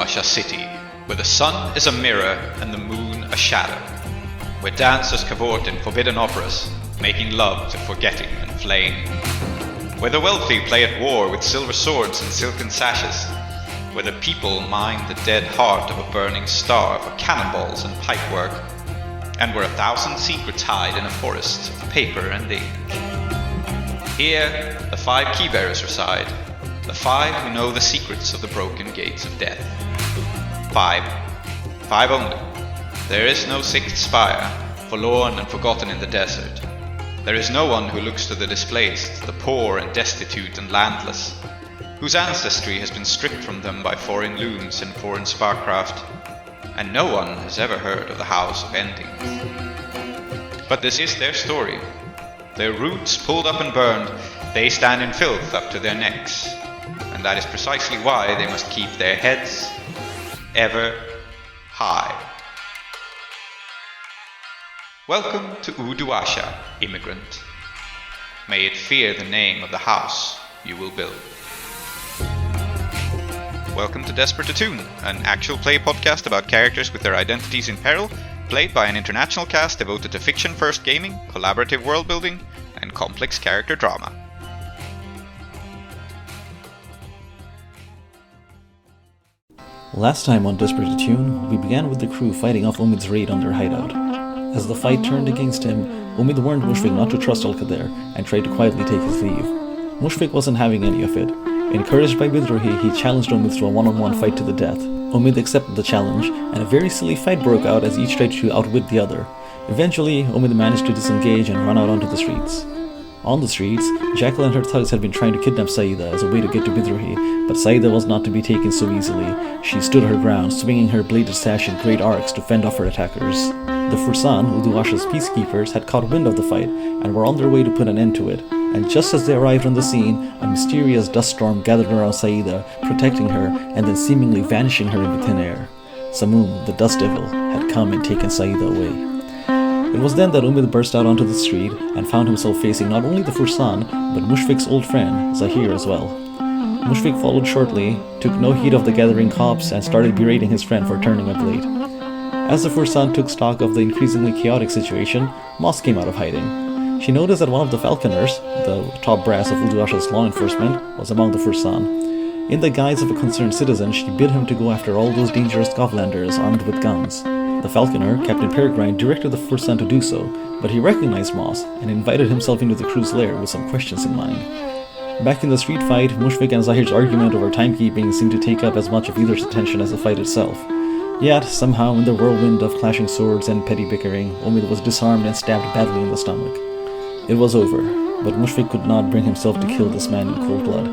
Uduasha city, where the sun is a mirror and the moon a shadow, where dancers cavort in forbidden operas, making love to forgetting and flaying, where the wealthy play at war with silver swords and silken sashes, where the people mine the dead heart of a burning star for cannonballs and pipework, and where 1,000 secrets hide in a forest of paper and ink. Here, the 5 keybearers reside, the 5 who know the secrets of the broken gates of death. 5. 5 only. There is no 6th spire, forlorn and forgotten in the desert. There is no one who looks to the displaced, the poor and destitute and landless, whose ancestry has been stripped from them by foreign looms and foreign sparkcraft, and no one has ever heard of the House of Endings. But this is their story. Their roots pulled up and burned, they stand in filth up to their necks, and that is precisely why they must keep their heads ever high. Welcome to Uduasha, immigrant. May it fear the name of the house you will build. Welcome to Desperate Attune, an actual play podcast about characters with their identities in peril, played by an international cast devoted to fiction-first gaming, collaborative world-building, and complex character drama. Last time on Desperate Attune, we began with the crew fighting off Omid's raid on their hideout. As the fight turned against him, Omid warned Mushfiq not to trust Alkader and tried to quietly take his leave. Mushfiq wasn't having any of it. Encouraged by Bidrohi, he challenged Omid to a one-on-one fight to the death. Omid accepted the challenge, and a very silly fight broke out as each tried to outwit the other. Eventually, Omid managed to disengage and run out onto the streets. On the streets, Jackal and her thugs had been trying to kidnap Saida as a way to get to Bidrohi, but Saida was not to be taken so easily. She stood her ground, swinging her bladed sash in great arcs to fend off her attackers. The Fursan, Uduasha's peacekeepers, had caught wind of the fight and were on their way to put an end to it. And just as they arrived on the scene, a mysterious dust storm gathered around Saida, protecting her and then seemingly vanishing her into thin air. Samoom, the dust devil, had come and taken Saida away. It was then that Omid burst out onto the street and found himself facing not only the Fursan, but Mushfiq's old friend, Zahir, as well. Mushfiq followed shortly, took no heed of the gathering cops, and started berating his friend for turning up late. As the Fursan took stock of the increasingly chaotic situation, Moss came out of hiding. She noticed that one of the falconers, the top brass of Uduasha's law enforcement, was among the Fursan. In the guise of a concerned citizen, she bid him to go after all those dangerous Govlanders armed with guns. The falconer, Captain Peregrine, directed the Fursan to do so, but he recognized Moss and invited himself into the crew's lair with some questions in mind. Back in the street fight, Mushfiq and Zahir's argument over timekeeping seemed to take up as much of either's attention as the fight itself. Yet, somehow, in the whirlwind of clashing swords and petty bickering, Omid was disarmed and stabbed badly in the stomach. It was over, but Mushfiq could not bring himself to kill this man in cold blood.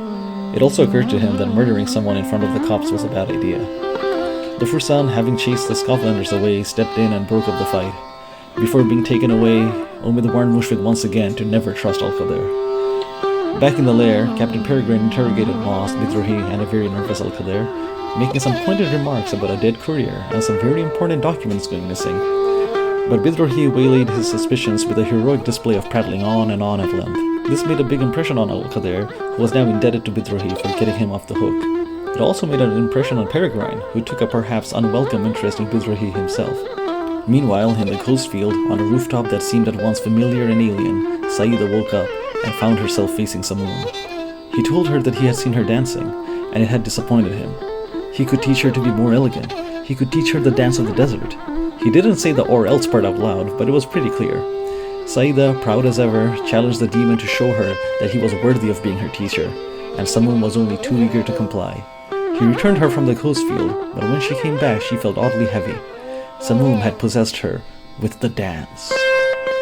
It also occurred to him that murdering someone in front of the cops was a bad idea. The Fursan, having chased the Scotlanders away, stepped in and broke up the fight. Before being taken away, Omid warned Mushfiq once again to never trust Alkader. Back in the lair, Captain Peregrine interrogated Moss, Bidrohi, and a very nervous Alkader, making some pointed remarks about a dead courier and some very important documents going missing. But Bidrohi waylaid his suspicions with a heroic display of prattling on and on at length. This made a big impression on Alkader, who was now indebted to Bidrohi for getting him off the hook. It also made an impression on Peregrine, who took a perhaps unwelcome interest in Bidrohi himself. Meanwhile, in the coast field, on a rooftop that seemed at once familiar and alien, Saida woke up and found herself facing Samoom. He told her that he had seen her dancing, and it had disappointed him. He could teach her to be more elegant. He could teach her the dance of the desert. He didn't say the or else part out loud, but it was pretty clear. Saida, proud as ever, challenged the demon to show her that he was worthy of being her teacher, and Samoom was only too eager to comply. He returned her from the coast field, but when she came back she felt oddly heavy. Samoom had possessed her with the dance.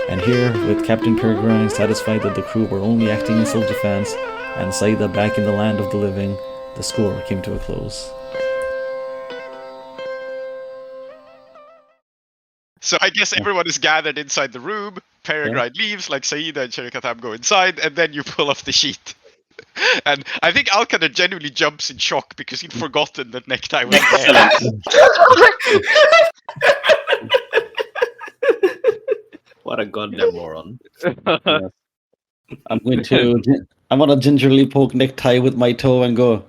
And here, with Captain Peregrine satisfied that the crew were only acting in self-defense, and Saida back in the land of the living, the score came to a close. So I guess everyone is gathered inside the room, Peregrine leaves, like Saida and Sherikatham go inside, and then you pull off the sheet. And I think Alkader genuinely jumps in shock because he'd forgotten that Necktie was there. What a goddamn moron. Yes. I'm gonna gingerly poke Necktie with my toe and go,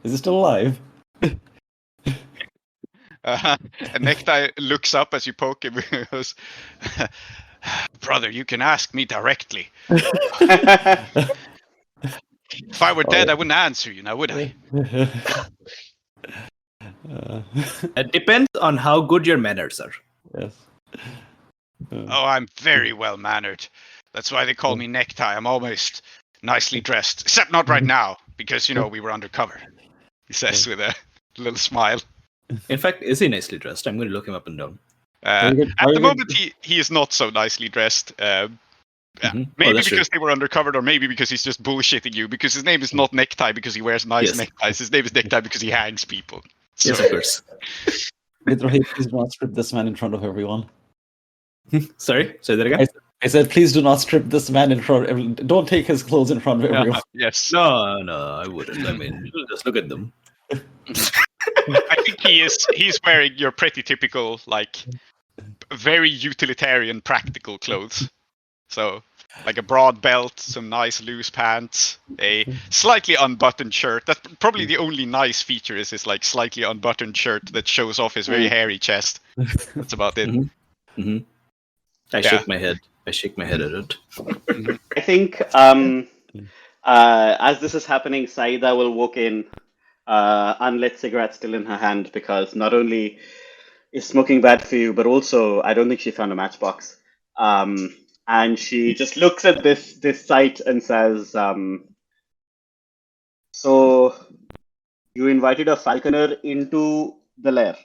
is it still alive? And Necktie looks up as you poke him and goes, "Brother, you can ask me directly. If I were dead, I wouldn't answer you now, would I?" It depends on how good your manners are. Yes. Oh, I'm very well mannered. That's why they call me Necktie. I'm almost nicely dressed, except not right now, because we were undercover. He says with a little smile. In fact, is he nicely dressed? I'm going to look him up and down. At the moment, he is not so nicely dressed. Maybe because they were undercover, or maybe because he's just bullshitting you. Because his name is not Necktie because he wears nice neckties. His name is Necktie because he hangs people. So. Yes, of course. Bidrohi, please do not strip this man in front of everyone. Sorry, say that again. I said, please do not strip this man in front of everyone. Don't take his clothes in front of everyone. Yes. No, I wouldn't. I mean, just look at them. I think he's wearing your pretty typical, very utilitarian, practical clothes. So, like a broad belt, some nice loose pants, a slightly unbuttoned shirt. That's probably the only nice feature is his slightly unbuttoned shirt that shows off his very hairy chest. That's about it. I shake my head. I shake my head at it. I think as this is happening, Saida will walk in, unlit cigarette still in her hand, because not only is smoking bad for you, but also I don't think she found a matchbox. And she just looks at this site and says, "So you invited a falconer into the lair,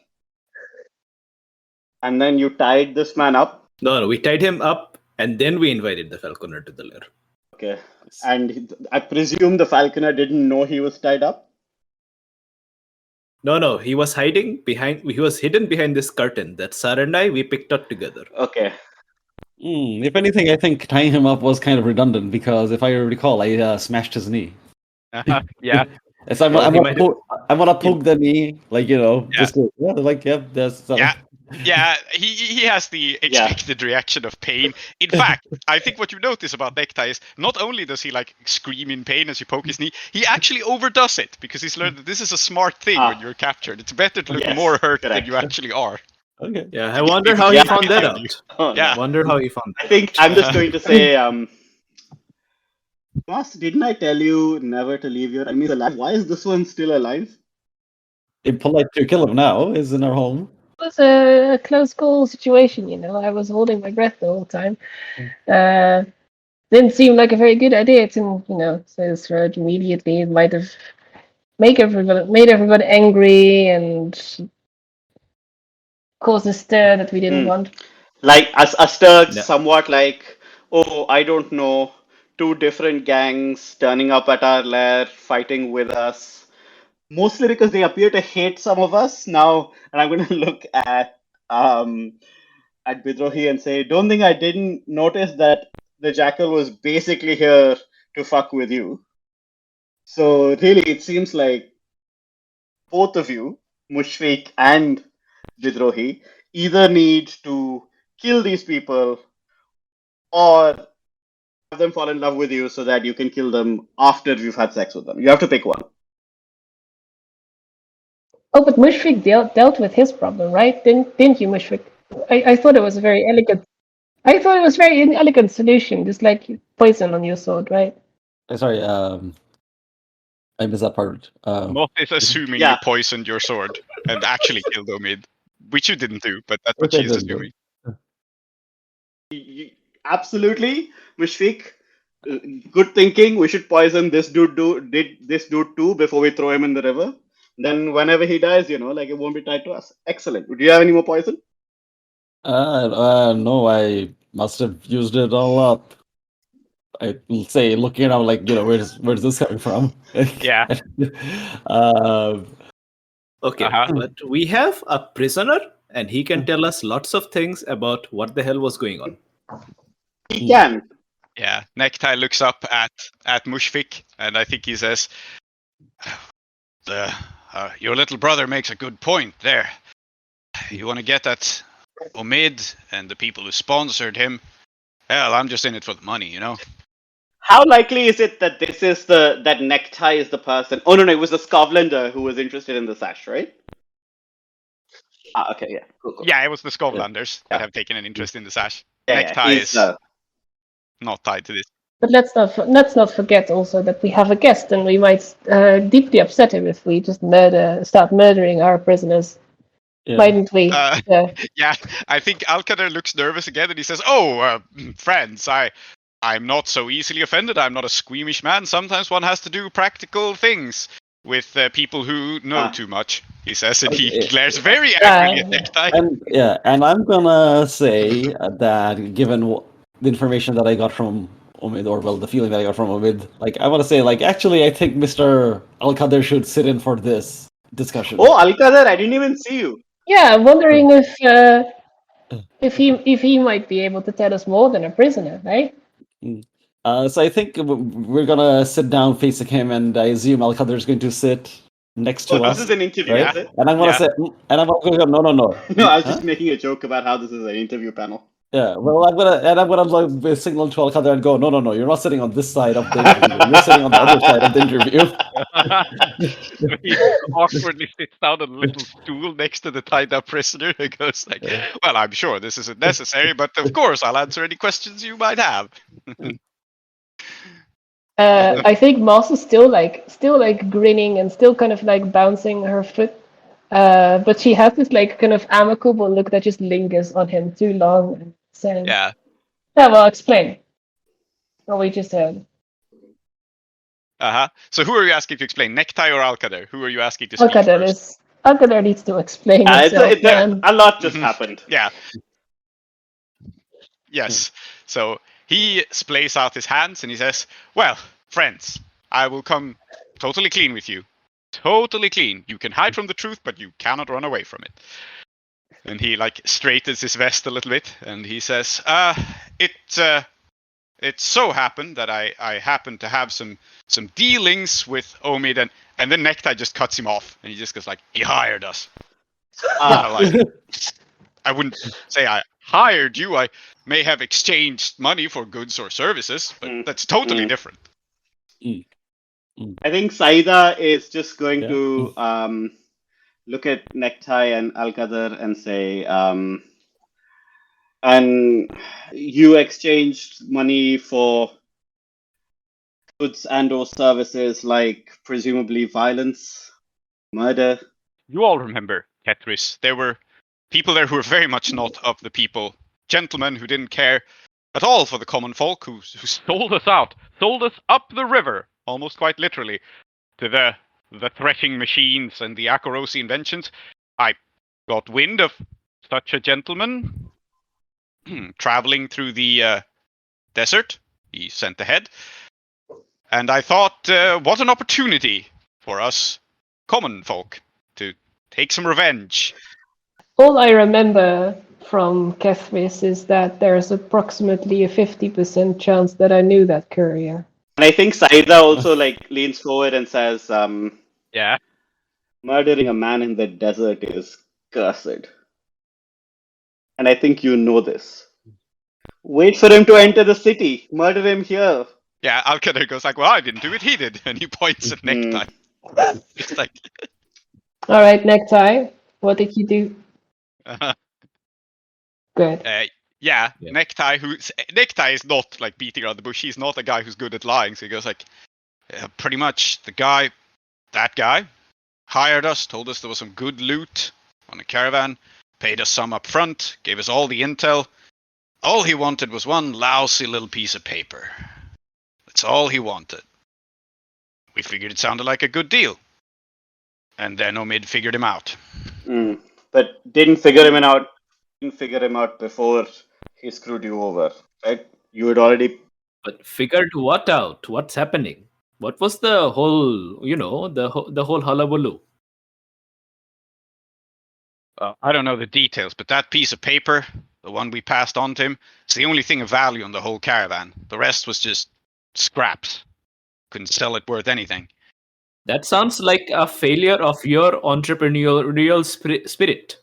and then you tied this man up." No, we tied him up, and then we invited the falconer to the lair. Okay. And I presume the falconer didn't know he was tied up? No, he was hiding behind. He was hidden behind this curtain that Sar and we picked up together. Okay. If anything, I think tying him up was kind of redundant because if I recall, I smashed his knee. Yeah. So I'm gonna poke the knee, just to, Yeah, he has the expected reaction of pain. In fact, I think what you notice about Necktie is not only does he scream in pain as you poke his knee, he actually overdoes it because he's learned that this is a smart thing when you're captured. It's better to look more hurt than you actually are. Okay. Yeah, I wonder how he found that out. Yeah. I wonder how he found that. I think I'm just going to say, Moss, didn't I tell you never to leave your enemies alive? Why is this one still alive? Impolite to kill him now, is in our home. It was a close call situation, I was holding my breath the whole time. Didn't seem like a very good idea to, say this word immediately. It might have made everyone angry and caused a stir that we didn't want. A stir somewhat oh, I don't know, 2 different gangs turning up at our lair, fighting with us. Mostly because they appear to hate some of us now, and I'm going to look at Bidrohi and say, don't think I didn't notice that the jackal was basically here to fuck with you. So really, it seems like both of you, Mushfiq and Bidrohi, either need to kill these people or have them fall in love with you so that you can kill them after you've had sex with them. You have to pick one. Oh, but Mushfiq dealt with his problem, right? Didn't you, Mushfiq? I thought it was a very elegant. I thought it was a very elegant solution, just like poison on your sword, right? Sorry, I missed that part. Moth is assuming you poisoned your sword and actually killed Omid, which you didn't do, but that's what she's assuming. Absolutely, Mushfiq. Good thinking. We should poison this dude. Did this dude too before we throw him in the river? Then whenever he dies, it won't be tied to us. Excellent. Do you have any more poison? No, I must have used it all up. I will say, looking around, where's this coming from? Yeah. Okay, but we have a prisoner, and he can tell us lots of things about what the hell was going on. He can. Yeah, Necktie looks up at Mushfiq, and I think he says, your little brother makes a good point there. You want to get at Omid and the people who sponsored him? Hell, I'm just in it for the money, How likely is it that this is that Necktie is the person? Oh no, it was the Scovlander who was interested in the sash, right? Okay, yeah. Cool. Yeah, it was the Skovlanders that have taken an interest in the sash. Yeah, Necktie he's, is not tied to this. But let's not forget also that we have a guest, and we might deeply upset him if we just start murdering our prisoners. Yeah. Mightn't we? Yeah, I think Alkader looks nervous again, and he says, "Oh, friends, I'm not so easily offended. I'm not a squeamish man. Sometimes one has to do practical things with people who know too much," he says, and he Okay. glares very angrily at Necktie. And I'm gonna say that given the information that I got from Omid, or well, the feeling that I got from Omid, like I want to say, like actually, I think Mr. Alkader should sit in for this discussion. Oh, Alkader, I didn't even see you. Yeah, I'm wondering if he might be able to tell us more than a prisoner, right? So I think we're gonna sit down facing him, and I assume Alkader is going to sit next to us. This is an interview, right? is it? And I'm gonna say, and I'm gonna go, no. No, I was just making a joke about how this is an interview panel. Yeah, well, I'm gonna like, signal to Alkader and go, no, you're not sitting on this side of the interview. You're sitting on the other side of the interview. He awkwardly sits down on a little stool next to the tied-up prisoner and goes like, "Well, I'm sure this isn't necessary, but of course I'll answer any questions you might have." I think Moss is still like grinning and still kind of like bouncing her foot. But she has this like kind of amicable look that just lingers on him too long and says, Yeah. "Yeah, well, explain what we just heard." So who are you asking to explain, Necktie or Alkader? Who are you asking to speak first? Alkader needs to explain himself, man. A lot just happened. Yeah. Yes. So he splays out his hands and he says, "Well, friends, I will come totally clean with you. Totally clean. You can hide from the truth, but you cannot run away from it." And he like straightens his vest a little bit, and he says, it so happened that I happened to have some dealings with Omid, and then Necktie just cuts him off, and he just goes like, "He hired us." Like, I wouldn't say I hired you. I may have exchanged money for goods or services, but that's totally different. I think Saida is just going to look at Necktie and Alkader and say, and you exchanged money for goods and or services like presumably violence, murder. You all remember, Kethris. There were people there who were very much not of the people. Gentlemen who didn't care at all for the common folk, who sold us out, sold us up the river, almost quite literally, to the threshing machines and the Akarosi inventions. I got wind of such a gentleman traveling through the desert. He sent ahead. And I thought, what an opportunity for us common folk to take some revenge. All I remember from Kethris is that there's approximately a 50% chance that I knew that courier. And I think Saida also like leans forward and says, Yeah. murdering a man in the desert is cursed. And I think you know this. Wait for him to enter the city. Murder him here. Yeah, Alkader goes like, "Well, I didn't do it, he did." And he points at Necktie. It's like... All right, Necktie, what did you do? Good. Yeah, Necktie is not like beating around the bush. He's not a guy who's good at lying. So he goes like, pretty much that guy hired us, told us there was some good loot on a caravan, paid us some up front, gave us all the intel. All he wanted was one lousy little piece of paper. That's all he wanted. We figured it sounded like a good deal. And then Omid figured him out. But didn't figure him out before he screwed you over, right? You had already... But figured what out? What's happening? What was the whole, the whole hullabaloo? I don't know the details, but that piece of paper, the one we passed on to him, is the only thing of value on the whole caravan. The rest was just scraps. Couldn't sell it worth anything. That sounds like a failure of your entrepreneurial spirit.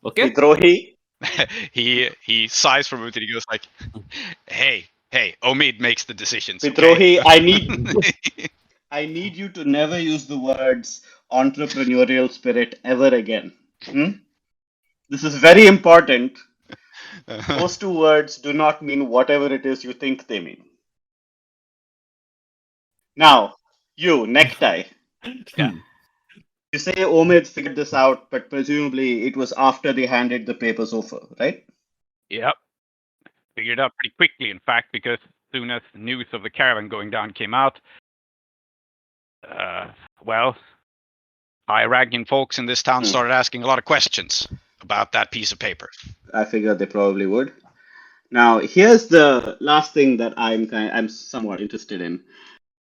Okay? Bidrohi. he sighs for a minute and he goes like, hey, Omid makes the decisions. Bidrohi, okay? I need you to never use the words entrepreneurial spirit ever again. This is very important. Those two words do not mean whatever it is you think they mean. Now, you, necktie. Yeah. You say Omid figured this out, but presumably it was after they handed the papers over, right? Yep. Figured out pretty quickly, in fact, because as soon as news of the caravan going down came out, high-ranking folks in this town started asking a lot of questions about that piece of paper. I figured they probably would. Now, here's the last thing that I'm somewhat interested in.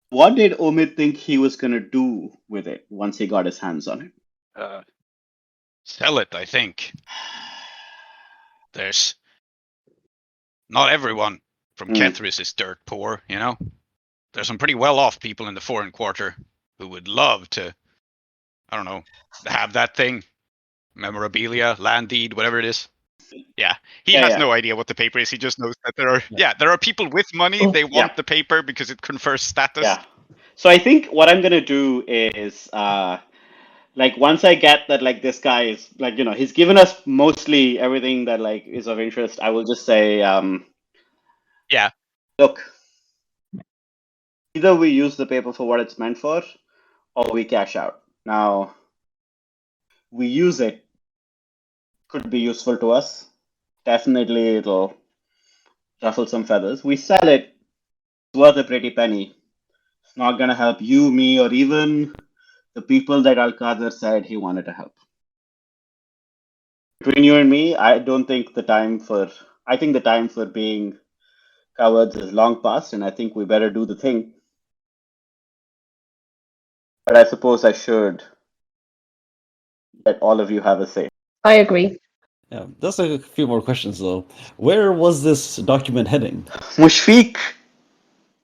What did Omid think he was going to do with it once he got his hands on it? Sell it, I think. There's not everyone from Kethris is dirt poor, you know? There's some pretty well-off people in the foreign quarter who would love to, I don't know, have that thing. Memorabilia, land deed, whatever it is. Yeah, he has no idea what the paper is. He just knows that there are people with money. They want the paper because it confers status. Yeah. So I think what I'm going to do is, once I get that, this guy is, he's given us mostly everything that, is of interest, I will just say, look, either we use the paper for what it's meant for, or we cash out. Now, we use it, could be useful to us. Definitely it'll ruffle some feathers. We sell it, it's worth a pretty penny. It's not going to help you, me, or even the people that Alkader said he wanted to help. Between you and me, I think the time for being cowards is long past, and I think we better do the thing. But I suppose I should let all of you have a say. I agree. Yeah, just a few more questions though. Where was this document heading? Mushfiq!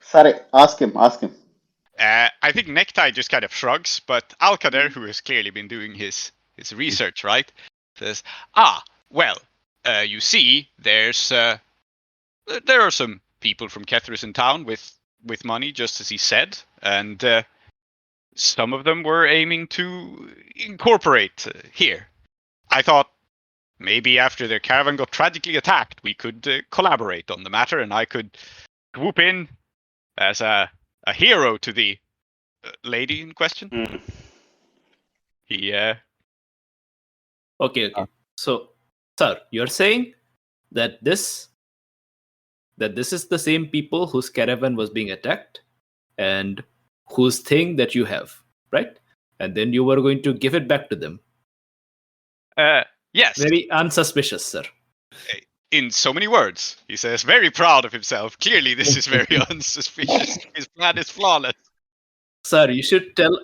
Sorry, ask him. I think Necktie just kind of shrugs, but Alkader, who has clearly been doing his research, right, says, you see, there are some people from Kethris in town with money, just as he said, and some of them were aiming to incorporate here. I thought maybe after their caravan got tragically attacked, we could collaborate on the matter, and I could swoop in as a hero to the lady in question. Okay. So, sir, you're saying that this is the same people whose caravan was being attacked and whose thing that you have, right? And then you were going to give it back to them. Yes. Very unsuspicious, sir. In so many words, he says, very proud of himself. Clearly, this is very unsuspicious. His plan is flawless. Sir, you should tell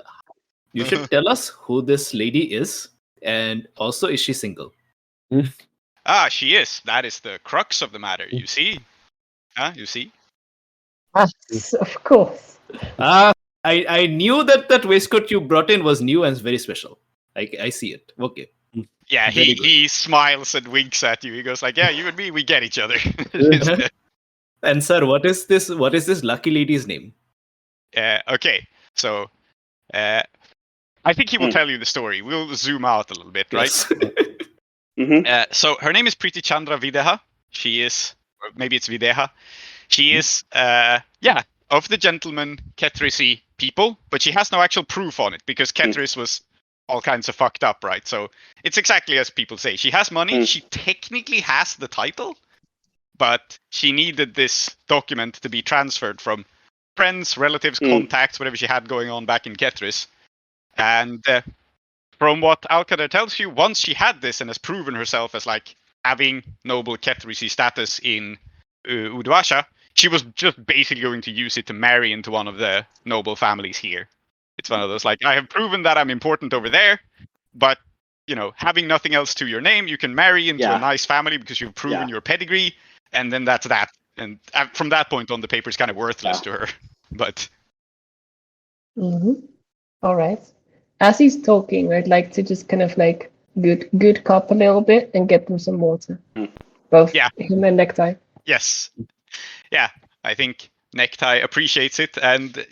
us who this lady is, and also, is she single? She is. That is the crux of the matter. You see? You see? Yes, of course. I knew that waistcoat you brought in was new and very special. I see it. Okay. Yeah, he smiles and winks at you. He goes like, "Yeah, you and me, we get each other." And sir, what is this lucky lady's name? Okay, so I think he will tell you the story. We'll zoom out a little bit, right? Yes. So her name is Priti Chandra Videha. She is, or maybe it's Videha. She is, of the gentleman Kethrisi people, but she has no actual proof on it because Kethris was all kinds of fucked up, right? So it's exactly as people say. She has money. She technically has the title, but she needed this document to be transferred from friends, relatives, contacts, whatever she had going on back in Kethris. And from what Alkader tells you, once she had this and has proven herself as like having noble Kethrisi status in Udvasha, she was just basically going to use it to marry into one of the noble families here. It's one of those, like, I have proven that I'm important over there, but, you know, having nothing else to your name, you can marry into a nice family because you've proven your pedigree, and then that's that. And from that point on, the paper's kind of worthless to her. But All right. As he's talking, I'd like to just kind of like good cop a little bit and get them some water. Both him and Necktie. Yes. Yeah, I think Necktie appreciates it. And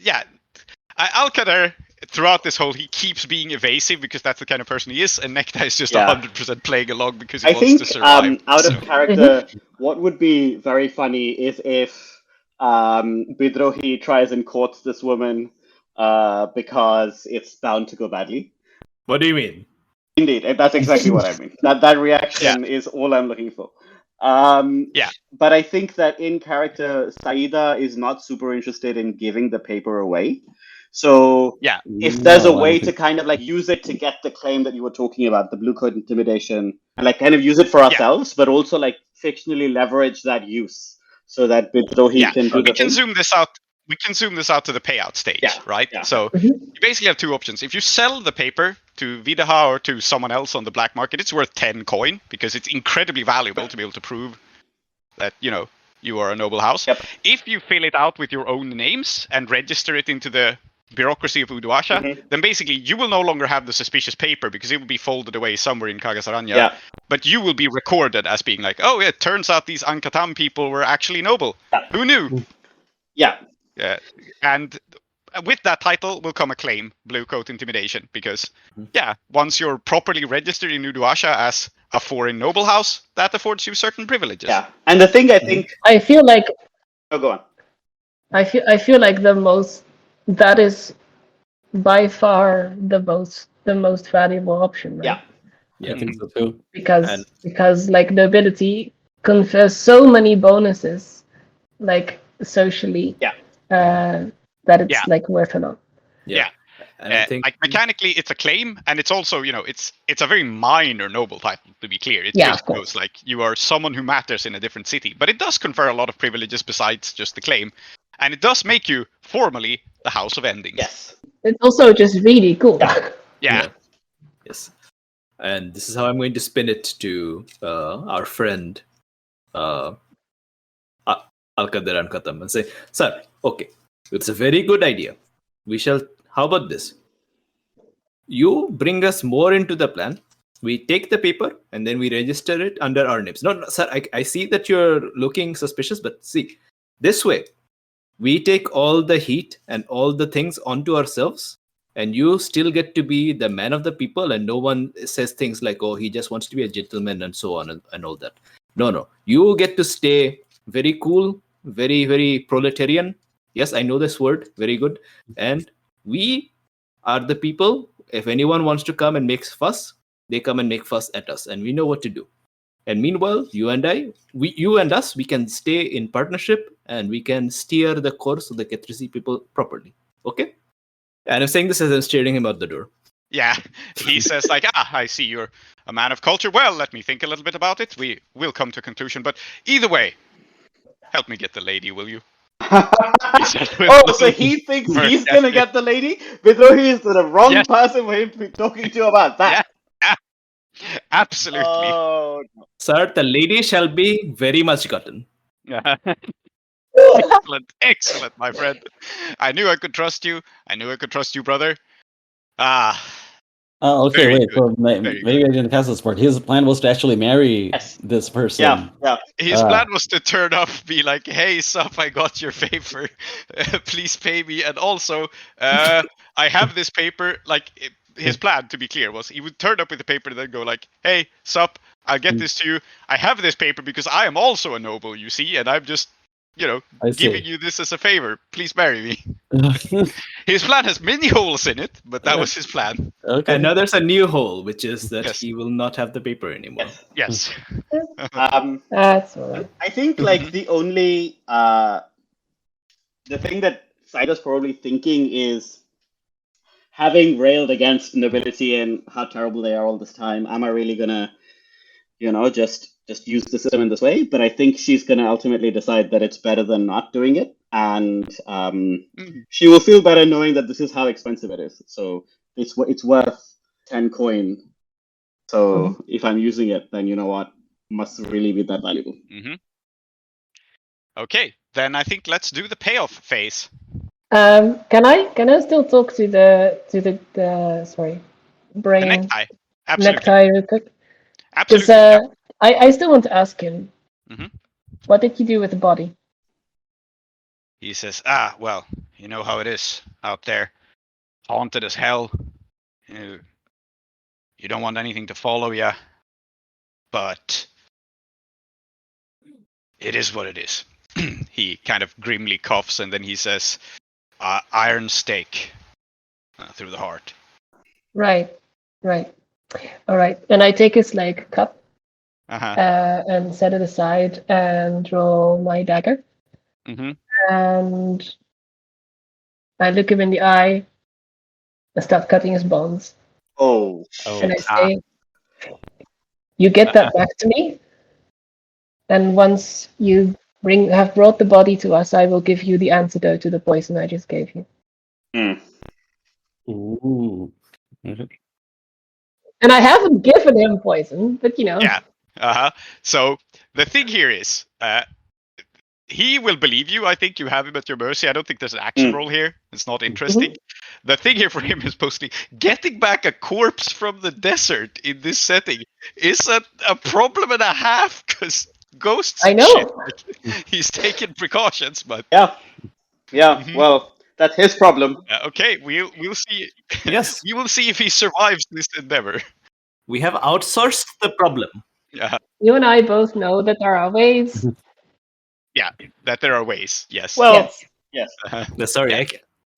Alkader throughout this whole, he keeps being evasive because that's the kind of person he is, and Nekta is just Yeah. 100% playing along because he I wants think to survive. out So- of character, what would be very funny is if Bidrohi tries and courts this woman because it's bound to go badly. What do you mean? Indeed, that's exactly what I mean. That reaction is all I'm looking for. Yeah. But I think that in character, Saida is not super interested in giving the paper away. So Yeah. if there's a No, I way don't to think- kind of like use it to get the claim that you were talking about, the blue coat intimidation, and like kind of use it for ourselves, but also like fictionally leverage that use so that Bidrohi can do we the can thing. zoom this out. We can zoom this out to the payout stage, Yeah, right? yeah. So you basically have two options. If you sell the paper to Vidaha or to someone else on the black market, it's worth 10 coin because it's incredibly valuable to be able to prove that you are a noble house. Yep. If you fill it out with your own names and register it into the bureaucracy of Uduasha, then basically you will no longer have the suspicious paper because it will be folded away somewhere in Kagasaranya. Yeah. But you will be recorded as being like, oh, yeah, it turns out these Ankatam people were actually noble. Yeah. Who knew? Yeah. And with that title will come a claim, Blue Coat Intimidation, because, once you're properly registered in Uduasha as a foreign noble house, that affords you certain privileges. Yeah. And the thing I think... I feel like Oh, go on. I feel like that is by far the most valuable option, right? Yeah. I think so too. Because like nobility confers so many bonuses, like socially, that it's like worth a lot. Yeah. And I think like mechanically, it's a claim, and it's also, it's a very minor noble title, to be clear. It Yeah, just of course. goes like you are someone who matters in a different city, but it does confer a lot of privileges besides just the claim, and it does make you formally the House of Endings. Yes. It's also just really cool. Yeah. Yes. And this is how I'm going to spin it to our friend Alkader and Katam and say, sir, okay, it's a very good idea. How about this? You bring us more into the plan. We take the paper and then we register it under our names. No, sir, I see that you're looking suspicious, but see, this way, we take all the heat and all the things onto ourselves, and you still get to be the man of the people, and no one says things like, oh, he just wants to be a gentleman and so on and all that. No. You get to stay very cool, very, very proletarian. Yes, I know this word. Very good. And we are the people. If anyone wants to come and make fuss, they come and make fuss at us, and we know what to do. And meanwhile, you and us, we can stay in partnership, and we can steer the course of the Ketrisi people properly. Okay? And I'm saying this as I'm steering him out the door. Yeah, he says like, I see you're a man of culture. Well, let me think a little bit about it. We will come to a conclusion. But either way, help me get the lady, will you? So he thinks he's going to get the lady? Bidrohi is the wrong person for him to be talking to about that. Yeah. Absolutely. Oh, no. Sir, the lady shall be very much gotten. Excellent, my friend. I knew I could trust you. Brother. Oh, okay, Very wait. good. So maybe I didn't catch this part. His plan was to actually marry this person. Yeah. His plan was to turn up, be like, "Hey, Sup, I got your favor. Please pay me." And also, I have this paper. Like his plan, to be clear, was he would turn up with the paper and then go like, "Hey, Sup, I'll get this to you. I have this paper because I am also a noble, you see, and I'm just, giving you this as a favor. Please marry me." His plan has many holes in it, but that was his plan. Okay. And now there's a new hole, which is that Yes. he will not have the paper anymore. Yes. That's all right. I think like the only the thing that Saida's probably thinking is, having railed against nobility and how terrible they are all this time, am I really gonna, just use the system in this way? But I think she's gonna ultimately decide that it's better than not doing it, and she will feel better knowing that this is how expensive it is. So it's worth 10 coin. So if I'm using it, then you know what, must really be that valuable. Okay, then I think let's do the payoff phase. Can I still talk to the The brain necktie. Absolutely. necktie real quick? Absolutely. Because I still want to ask him, Mhm. what did you do with the body? He says, well, you know how it is out there. haunted as hell. You don't want anything to follow you, but it is what it is. He kind of grimly coughs, and then he says, iron stake through the heart. Right. All right. And I take his like cup Uh-huh. and set it aside and draw my dagger. Mm-hmm. And I look him in the eye and start cutting his bonds. Oh, And I say, you get that back to me. And once you have brought the body to us, I will give you the antidote to the poison I just gave you. Ooh. And I haven't given him poison, but you know. Yeah. Uh-huh. So the thing here is, he will believe you. I think you have him at your mercy. I don't think there's an action roll here. It's not interesting. The thing here for him is mostly getting back a corpse from the desert in this setting is a problem and a half, because ghosts. I know. Shit, like, he's taking precautions, but yeah. Well, that's his problem. okay, we'll see. Yes. We will see if he survives this endeavor. We have outsourced the problem. Yeah. You and I both know that there are ways. Yeah, that there are ways. Yes. Well, Yes. yes. Sorry, Yeah.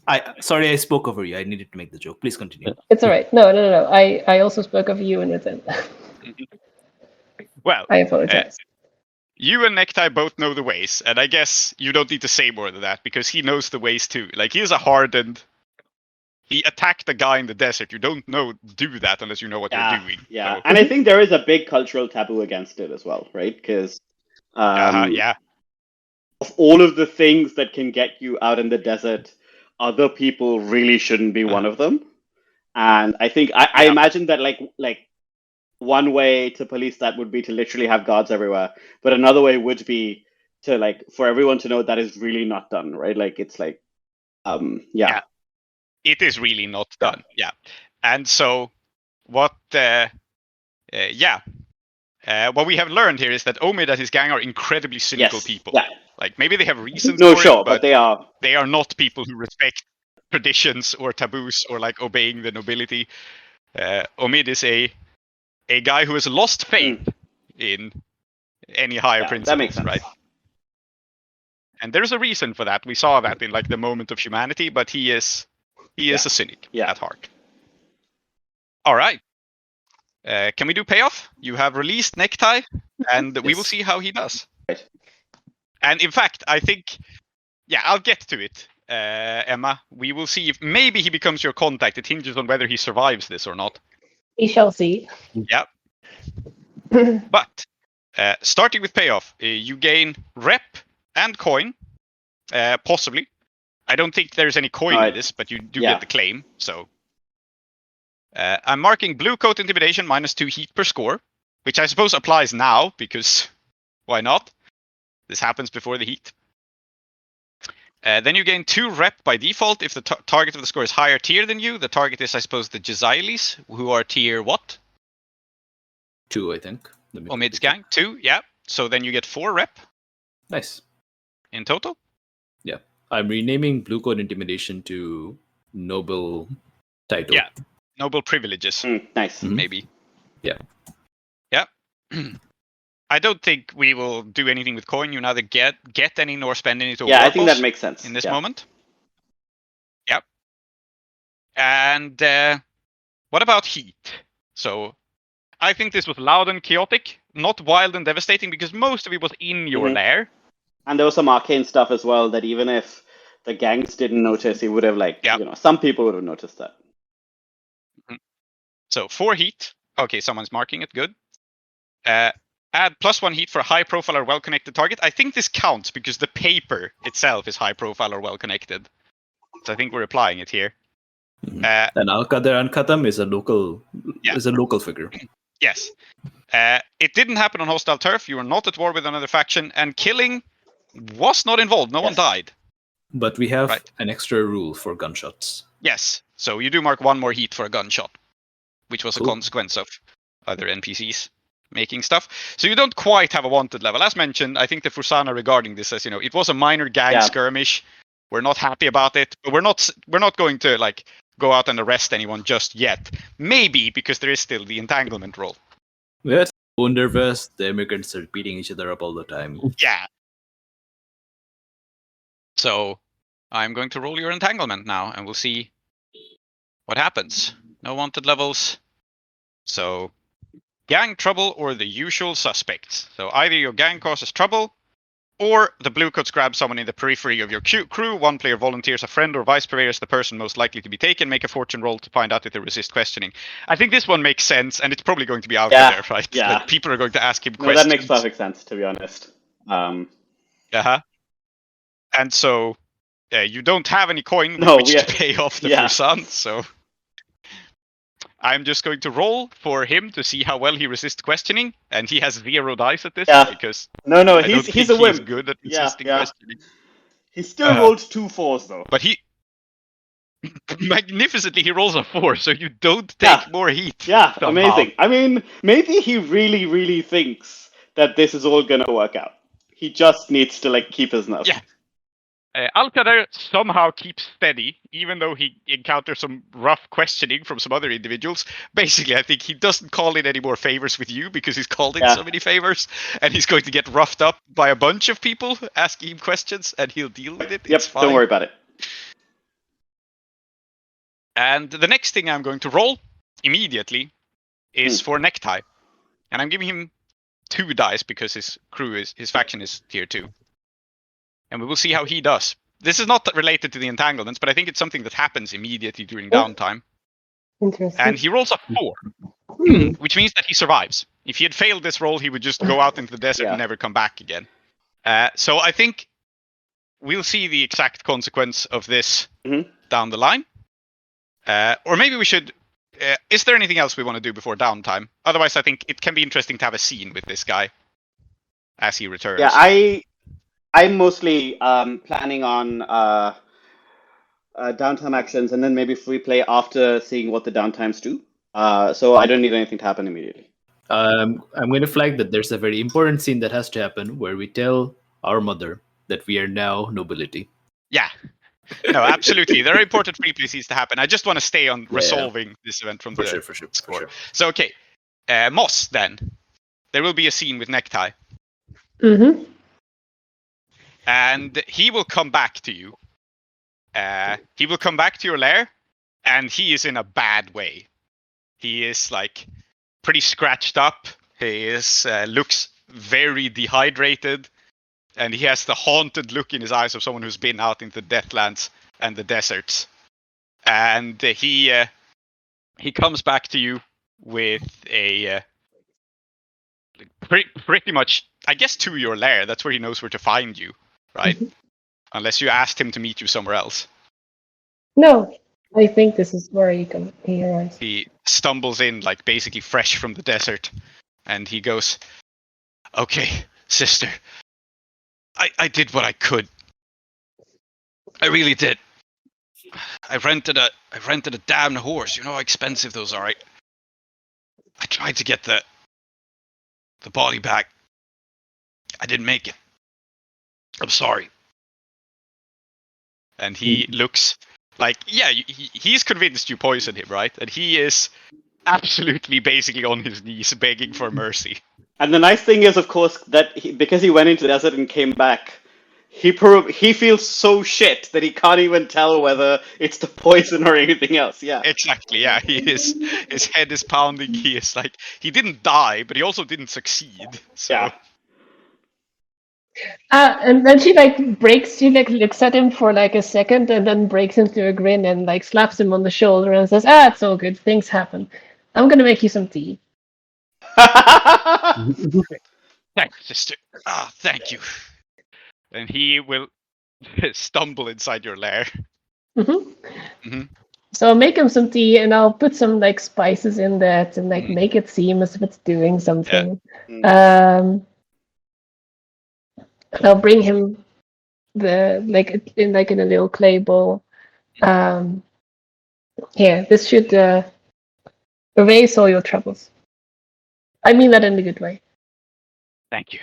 I spoke over you. I needed to make the joke. Please continue. It's all right. No. I also spoke of you in return. Well, I apologize. you and Necktie both know the ways, and I guess you don't need to say more than that, because he knows the ways too. Like, he is a hardened. He attacked a guy in the desert. You don't do that unless you know what you're doing. Yeah, So, and I think there is a big cultural taboo against it as well, right? Because yeah. of all of the things that can get you out in the desert, other people really shouldn't be one of them. And I think I imagine that like one way to police that would be to literally have guards everywhere, but another way would be to like for everyone to know that is really not done, right? Like it's like yeah. It is really not done. Yeah. And so what what we have learned here is that Omid and his gang are incredibly cynical people. Yeah. Like, maybe they have reasons No, for sure, it, but they are. They are not people who respect traditions or taboos or like obeying the nobility. Omid is a guy who has lost faith in any higher principles, that makes sense. right? And there's a reason for that. We saw that in like the moment of humanity, but he is a cynic at heart. All right. Can we do payoff? You have released Necktie, and we will see how he does. Right. And in fact, I think, I'll get to it, Emma. We will see if maybe he becomes your contact. It hinges on whether he survives this or not. We shall see. Yeah. But starting with payoff, you gain rep and coin, possibly. I don't think there's any coin in this, but you do get the claim. So I'm marking blue coat intimidation -2 heat per score, which I suppose applies now because why not? This happens before the heat. Then you gain 2 rep by default if the target of the score is higher tier than you. The target is, I suppose, the Jezailis, who are tier what? 2, I think. Omid's gang, 2, yeah. So then you get 4 rep. Nice. In total? Yeah. I'm renaming Blue Coat Intimidation to Noble title. Yeah. Noble privileges. Nice. Maybe. Yeah. Yeah. I don't think we will do anything with coin. You neither get any nor spend any to I think that makes sense. In this moment. Yep. And what about heat? So I think this was loud and chaotic, not wild and devastating, because most of it was in your lair. And there was some arcane stuff as well that even if the gangs didn't notice, he would have some people would have noticed that. So 4 heat. Okay, someone's marking it. Good. Add +1 heat for a high profile or well-connected target. I think this counts because the paper itself is high profile or well-connected. So I think we're applying it here. And Alkader and Khatam is a local figure. Yes. It didn't happen on hostile turf. You were not at war with another faction, and killing was not involved. No one died. But we have an extra rule for gunshots. Yes. So you do mark 1 more heat for a gunshot, which was a consequence of other NPCs making stuff. So you don't quite have a wanted level. As mentioned, I think the Fursan regarding this says, it was a minor gang skirmish. We're not happy about it, but we're not going to like go out and arrest anyone just yet. Maybe because there is still the entanglement roll. Yes, so nervous. The immigrants are beating each other up all the time. Yeah. So I'm going to roll your entanglement now, and we'll see what happens. No wanted levels. So gang trouble or the usual suspects. So either your gang causes trouble, or the bluecoats grab someone in the periphery of your crew. One player volunteers a friend or vice player as the person most likely to be taken. Make a fortune roll to find out if they resist questioning. I think this one makes sense, and it's probably going to be Alkader, right? Yeah. Like, people are going to ask him No, questions. that makes perfect sense, to be honest. Uh-huh. And so you don't have any coin with No, which we to pay off the yeah. Fursan, so I'm just going to roll for him to see how well he resists questioning, and he has 0 dice at this because No, I don't he's think a he's wimp. good at Yeah, resisting yeah. questioning. He still rolled 2 4s though. But he magnificently he rolls a 4, so you don't take more heat. Yeah, somehow. amazing. I mean, maybe he really, really thinks that this is all gonna work out. He just needs to like keep his nerve. Yeah. Alkader somehow keeps steady, even though he encounters some rough questioning from some other individuals. Basically, I think he doesn't call in any more favors with you because he's called in so many favors, and he's going to get roughed up by a bunch of people asking him questions, and he'll deal with it. Yep, It's fine. don't worry about it. And the next thing I'm going to roll immediately is for Necktie. And I'm giving him 2 dice because his faction is tier 2. And we will see how he does. This is not related to the entanglements, but I think it's something that happens immediately during downtime. Interesting. And he rolls a 4, which means that he survives. If he had failed this roll, he would just go out into the desert and never come back again. So I think we'll see the exact consequence of this down the line. Or maybe we should... is there anything else we want to do before downtime? Otherwise, I think it can be interesting to have a scene with this guy as he returns. Yeah, I'm mostly planning on downtime actions and then maybe free play after seeing what the downtimes do. So I don't need anything to happen immediately. I'm going to flag that there's a very important scene that has to happen where we tell our mother that we are now nobility. Yeah. No, absolutely. There are important free play scenes to happen. I just want to stay on resolving this event from the score. So, okay. Moss, then. There will be a scene with Necktie. Mm-hmm. And he will come back to you. He will come back to your lair, and he is in a bad way. He is like pretty scratched up. He is looks very dehydrated, and he has the haunted look in his eyes of someone who's been out into the Deathlands and the deserts. And he comes back to you with a pretty much, I guess, to your lair. That's where he knows where to find you. Right? Unless you asked him to meet you somewhere else. No, I think this is where he arrives. He stumbles in, like, basically fresh from the desert. And he goes, "Okay, sister. I did what I could. I really did. I rented a damn horse. You know how expensive those are. I tried to get the body back. I didn't make it. I'm sorry." And he looks like, he's convinced you poisoned him, right? And he is absolutely basically on his knees begging for mercy. And the nice thing is, of course, that because he went into the desert and came back, he feels so shit that he can't even tell whether it's the poison or anything else. Yeah. Exactly, yeah. His head is pounding. He is like, he didn't die, but he also didn't succeed. So. Yeah. And then she looks at him for like a second and then breaks into a grin and like slaps him on the shoulder and says, "It's all good. Things happen. I'm gonna make you some tea." Thanks, sister. Thank you. And he will stumble inside your lair. So I'll make him some tea and I'll put some like spices in that and like make it seem as if it's doing something. Yeah. I'll bring him in a little clay bowl. Here, this should erase all your troubles. I mean that in a good way. Thank you.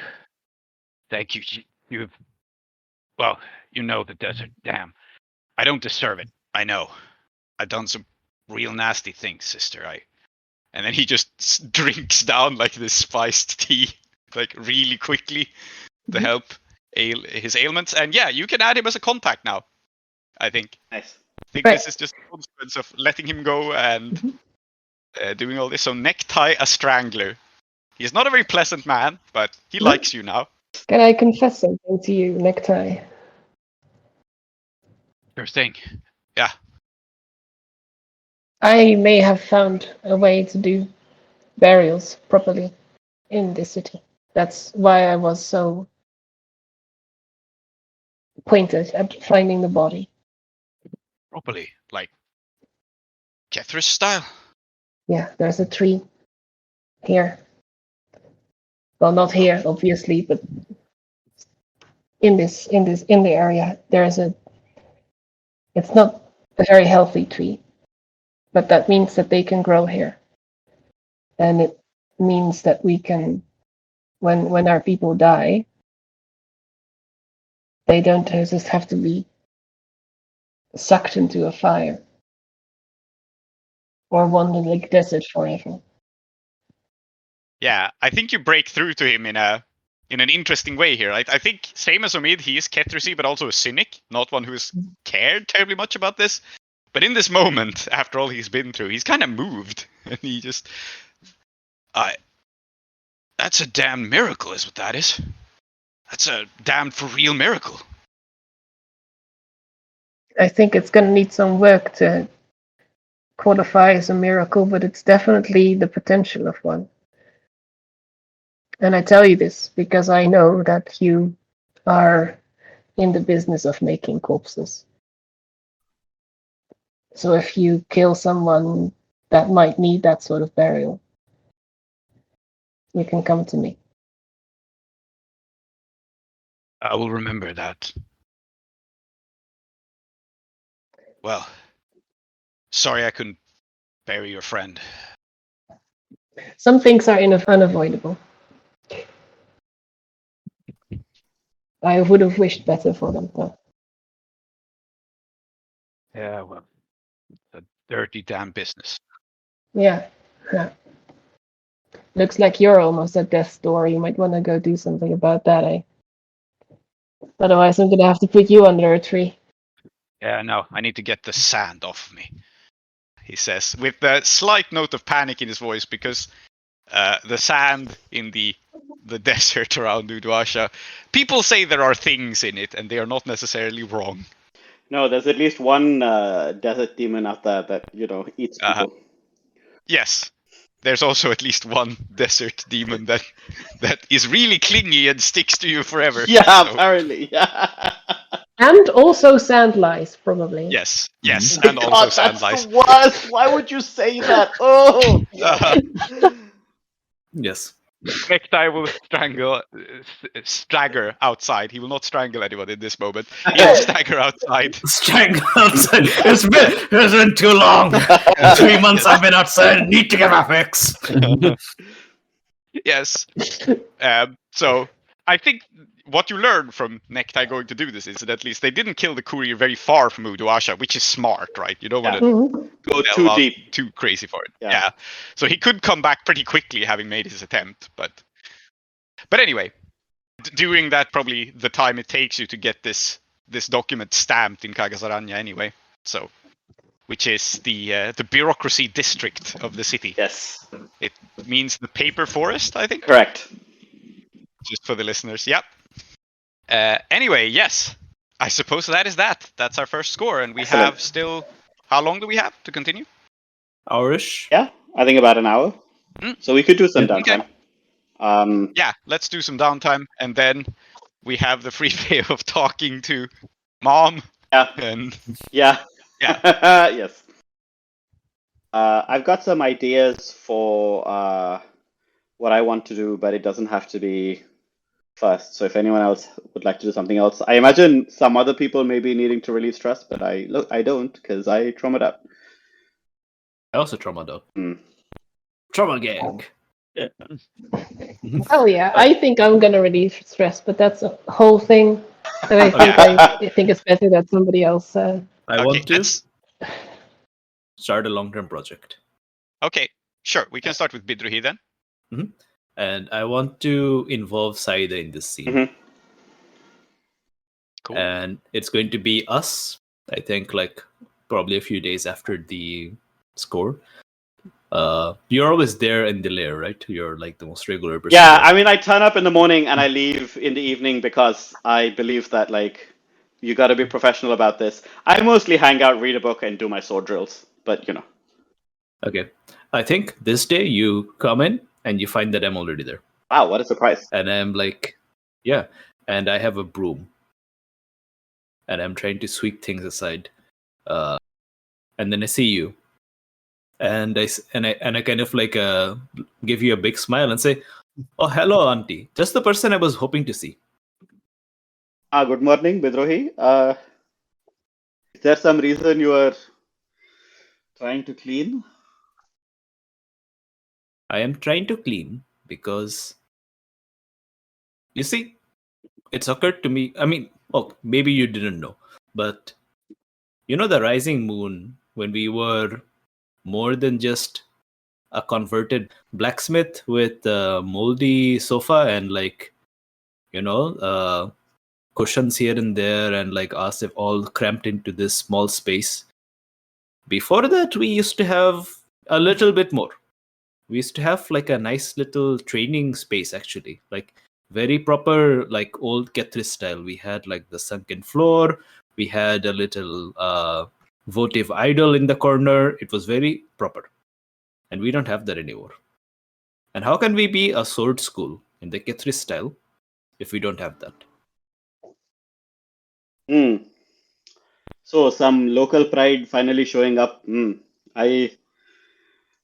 Thank you. Well, you know the desert. Damn. I don't deserve it. I know. I've done some real nasty things, sister. And then he just drinks down like this spiced tea, like really quickly to help his ailments. And yeah, you can add him as a contact now, I think. Nice. I think this is just a consequence of letting him go and doing all this. So Necktie, a strangler. He's not a very pleasant man, but he likes you now. Can I confess something to you, Necktie? Sure thing. Yeah. I may have found a way to do burials properly in this city. That's why I was so pointed at finding the body. Properly, like Kethris style. Yeah, there's a tree here. Well, not here, obviously, but in the area, it's not a very healthy tree, but that means that they can grow here. And it means that we can, when our people die, they don't just have to be sucked into a fire or wander like desert forever. Yeah, I think you break through to him in an interesting way here. I think same as Omid, he is Ketrisy, but also a cynic, not one who's cared terribly much about this. But in this moment, after all he's been through, he's kind of moved, and he just, that's a damn miracle, is what that is. That's a damn for real miracle. I think it's going to need some work to qualify as a miracle, but it's definitely the potential of one. And I tell you this because I know that you are in the business of making corpses. So if you kill someone that might need that sort of burial, you can come to me. I will remember that. Well, sorry I couldn't bury your friend. Some things are unavoidable. I would have wished better for them, though. Yeah, well, it's a dirty damn business. Yeah. Looks like you're almost at death's door. You might want to go do something about that, eh? Otherwise, I'm going to have to put you under a tree. Yeah, no, I need to get the sand off of me, he says, with a slight note of panic in his voice, because the sand in the desert around Uduasha, people say there are things in it, and they are not necessarily wrong. No, there's at least one desert demon out there that, eats people. Yes. There's also at least one desert demon that is really clingy and sticks to you forever. Yeah, so. Apparently. Yeah. And also sand lice, probably. Yes, and God, also sand lice. That's the worst. Why would you say that? Oh. Yes. Necktie will stagger outside. He will not strangle anyone in this moment. He will stagger outside. Strangle outside. It's been too long. 3 months I've been outside. Need to get my fix. Yes. So I think what you learn from Necktie going to do this is that at least they didn't kill the courier very far from Uduasha, which is smart, right? You don't want to go too deep, too crazy for it. Yeah. So he could come back pretty quickly, having made his attempt. But anyway, during that probably the time it takes you to get this document stamped in Kagasaranya anyway. So, which is the bureaucracy district of the city. Yes. It means the paper forest, I think. Correct. Just for the listeners, yep. Anyway, yes. I suppose that is that. That's our first score, and we Excellent. have still... How long do we have to continue? Hourish? Yeah, I think about an hour. So we could do some downtime. Okay. Yeah, let's do some downtime, and then we have the free way of talking to Mom. Yeah. And yeah. Yes. I've got some ideas for what I want to do, but it doesn't have to be first. So if anyone else would like to do something else, I imagine some other people may be needing to relieve stress, but I don't, because I traumaed up. I also traumaed up. Trauma gang. Yeah. Oh yeah, I think I'm going to relieve stress, but that's a whole thing. And I think it's better that somebody else. I want to. start a long-term project. Okay, sure. We can start with Bidrohi then. And I want to involve Saida in this scene. Mhm. Cool. And it's going to be us, I think, like probably a few days after the score. You're always there in the lair, right? You're like the most regular person. Yeah, there. I mean, I turn up in the morning and I leave in the evening because I believe that, like, you got to be professional about this. I mostly hang out, read a book, and do my sword drills. But, you know. Okay. I think this day you come in and you find that I'm already there. Wow, what a surprise. And I'm like, yeah. And I have a broom. And I'm trying to sweep things aside. And then I see you. And I kind of like give you a big smile and say, "Oh, hello, auntie. Just the person I was hoping to see." Good morning, Bidrohi. Is there some reason you are trying to clean? I am trying to clean because, you see, it's occurred to me. I mean, maybe you didn't know, but you know the rising moon, when we were more than just a converted blacksmith with a moldy sofa and like, cushions here and there and like us if all cramped into this small space. Before that, we used to have a little bit more. We used to have like a nice little training space, actually, like very proper, like old Kethris style. We had like the sunken floor. We had a little votive idol in the corner. It was very proper. And we don't have that anymore. And how can we be a sword school in the Kethris style if we don't have that? So some local pride finally showing up.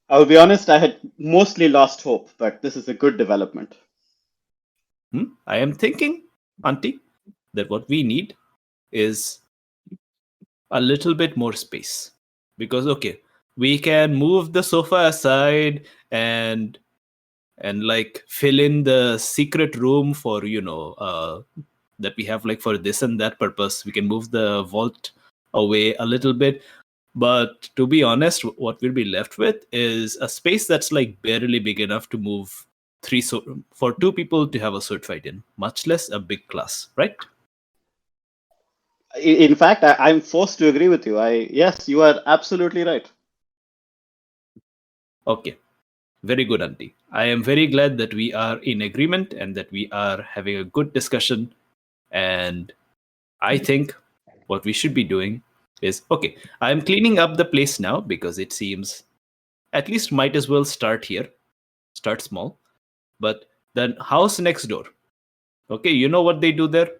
I'll be honest, I had mostly lost hope, but this is a good development. I am thinking, auntie, that what we need is a little bit more space. Because, okay, we can move the sofa aside and like fill in the secret room for, that we have like for this and that purpose. We can move the vault away a little bit. But to be honest, what we'll be left with is a space that's like barely big enough to move for two people to have a sword fight in, much less a big class, right? In fact, I'm forced to agree with you. Yes, you are absolutely right. Okay. Very good, auntie. I am very glad that we are in agreement and that we are having a good discussion. And I think what we should be doing is, okay, I'm cleaning up the place now because it seems at least might as well start here. Start small. But the house next door, okay, you know what they do there?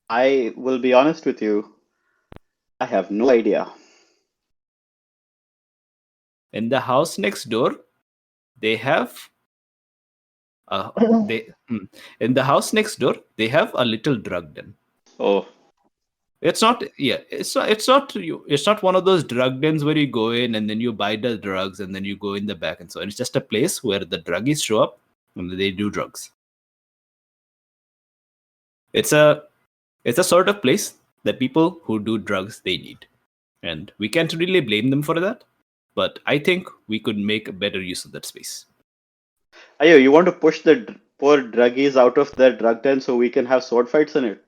I will be honest with you. I have no idea. In the house next door, they have in the house next door, they have a little drug den. Oh. It's not one of those drug dens where you go in and then you buy the drugs and then you go in the back and so on. It's just a place where the druggies show up and they do drugs. It's a sort of place that people who do drugs they need. And we can't really blame them for that. But I think we could make a better use of that space. Ayo, you want to push the poor druggies out of their drug den so we can have sword fights in it?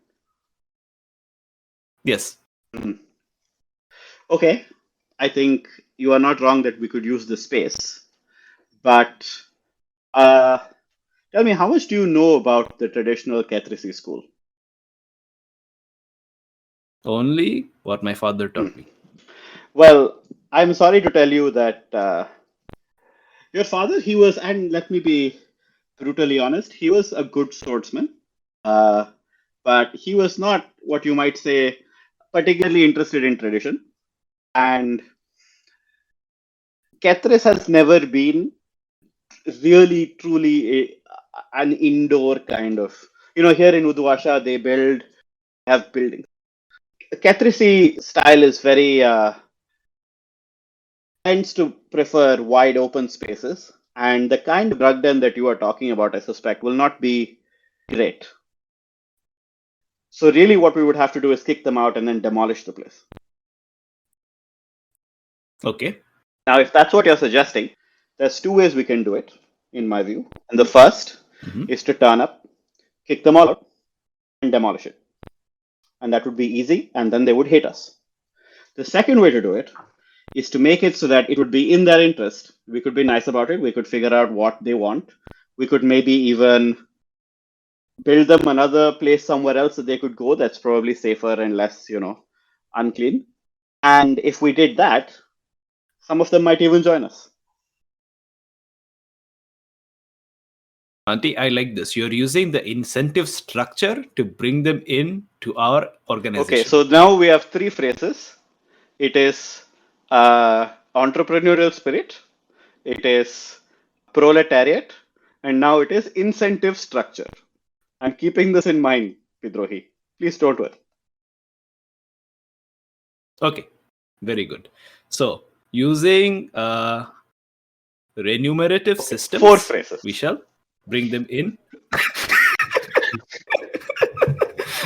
Yes. Okay. I think you are not wrong that we could use the space. But tell me, how much do you know about the traditional Kethrisi school? Only what my father taught me. Well, I'm sorry to tell you that your father, and let me be brutally honest, he was a good swordsman, but he was not what you might say particularly interested in tradition. And Kethris has never been really, truly an indoor kind of. Here in Udwasha, they have buildings. Kethrisi style is very tends to prefer wide open spaces, and the kind of drug den that you are talking about, I suspect, will not be great. So really what we would have to do is kick them out and then demolish the place. Okay. Now, if that's what you're suggesting, there's two ways we can do it, in my view. And the first is to turn up, kick them all out, and demolish it. And that would be easy, and then they would hate us. The second way to do it is to make it so that it would be in their interest. We could be nice about it. We could figure out what they want. We could maybe even build them another place somewhere else that they could go that's probably safer and less, unclean. And if we did that, some of them might even join us. Auntie, I like this. You're using the incentive structure to bring them in to our organization. Okay, so now we have three phrases. It is entrepreneurial spirit, it is proletariat, and now it is incentive structure. I'm keeping this in mind, Bidrohi. Please don't worry. Okay, very good. So, using remunerative systems, 4 phrases. we shall bring them in.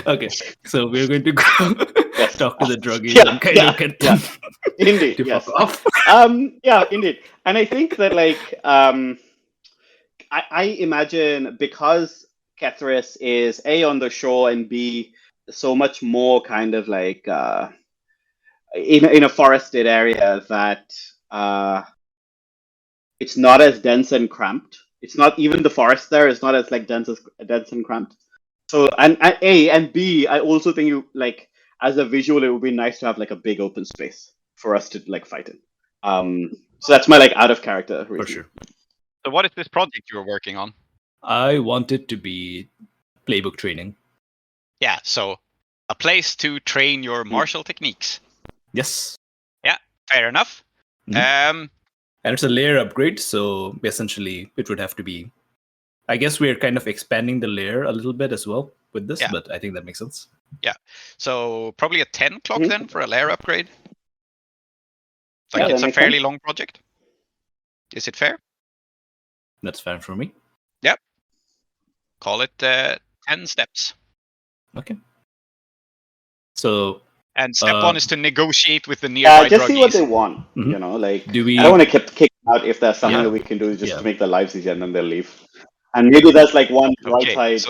Okay, so we're going to go talk to the druggies and kind of get them indeed, to yes. fuck off. Yeah, indeed. And I think that, I imagine because Kethris is A, on the shore, and B, so much more kind of like in a forested area that it's not as dense and cramped. It's not even the forest there is not as like dense and cramped. So and A and B, I also think you like as a visual, it would be nice to have like a big open space for us to like fight in. So that's my like out of character reason. For sure. So what is this project you were working on? I want it to be playbook training. Yeah, so a place to train your martial techniques. Yes. Yeah, fair enough. And it's a layer upgrade, so essentially it would have to be. I guess we're kind of expanding the layer a little bit as well with this, but I think that makes sense. Yeah, so probably a 10 clock then for a layer upgrade. Yeah, it's a fairly long project. Is it fair? That's fine for me. Yep. Call it 10 steps. Okay. So. And step 1 is to negotiate with the nearby just druggies. see what they want. Mm-hmm. You know, like Do we... I don't want to kick them out if there's something that we can do just to make their lives easier, and then they'll leave. And maybe there's like one right-eyed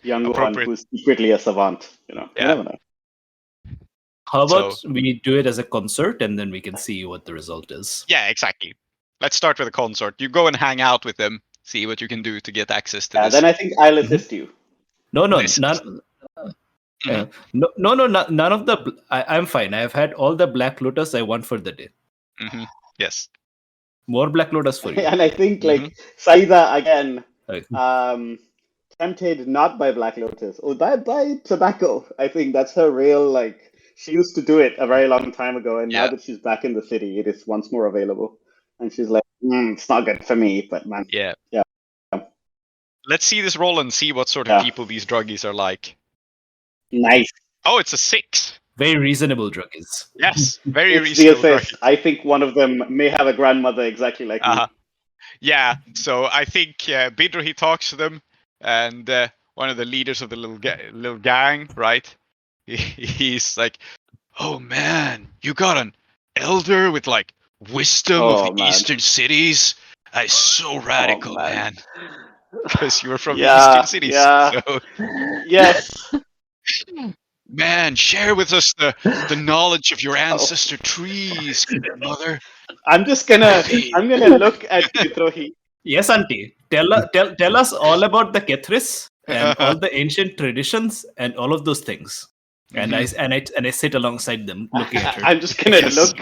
young one who's secretly a savant. You know, you never know. How about we do it as a concert, and then we can see what the result is. Yeah, exactly. Let's start with a concert. You go and hang out with them, see what you can do to get access to this. Then I think I'll assist you. No, none of the. I'm fine. I've had all the Black Lotus I want for the day. Mm-hmm. Yes. More Black Lotus for you. And I think like Saida again, tempted not by Black Lotus, by tobacco. I think that's her real like. She used to do it a very long time ago, and now that she's back in the city, it is once more available. And she's like, it's not good for me, but man. Yeah. Yeah. Let's see this roll and see what sort of people these druggies are like. Nice. Oh, it's a 6. Very reasonable druggies. Yes, very reasonable druggies. I think one of them may have a grandmother exactly like me. Yeah, so I think Bidrohi talks to them, and one of the leaders of the little gang, right? He's like, oh man, you got an elder with like wisdom of the eastern cities. That's so radical, man. Because you were from the eastern cities. Yeah. So. Yes. Man, share with us the knowledge of your ancestor trees, mother. I'm gonna look at Bidrohi. Yes, auntie. Tell us all about the Kethris and all the ancient traditions and all of those things. And I sit alongside them, looking at her. I'm just gonna look.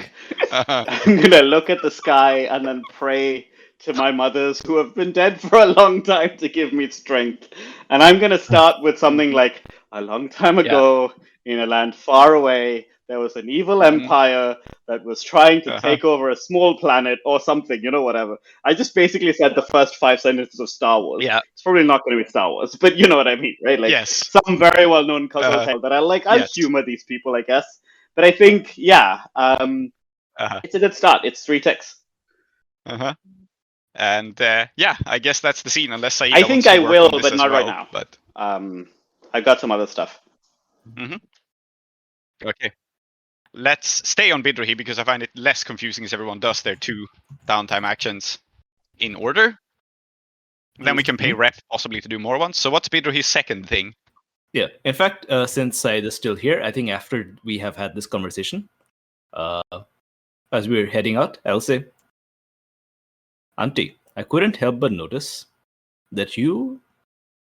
I'm gonna look at the sky and then pray to my mothers who have been dead for a long time to give me strength. And I'm gonna start with something like a long time ago in a land far away. There was an evil empire that was trying to take over a small planet or something, whatever. I just basically said the first 5 sentences of Star Wars. Yeah. It's probably not going to be Star Wars, but you know what I mean, right? Like some very well-known cultural tale that I'll humor these people, I guess. But I think, it's a good start. It's 3 ticks. And I guess that's the scene, unless I think I will, but not right now. But I've got some other stuff. Okay. let's stay on Bidrohi because I find it less confusing as everyone does their 2 downtime actions in order. Then we can pay rep possibly to do more ones. So what's Bidrohi's second thing? Yeah. In fact, since Said is still here, I think after we have had this conversation, as we're heading out, I'll say, Auntie, I couldn't help but notice that you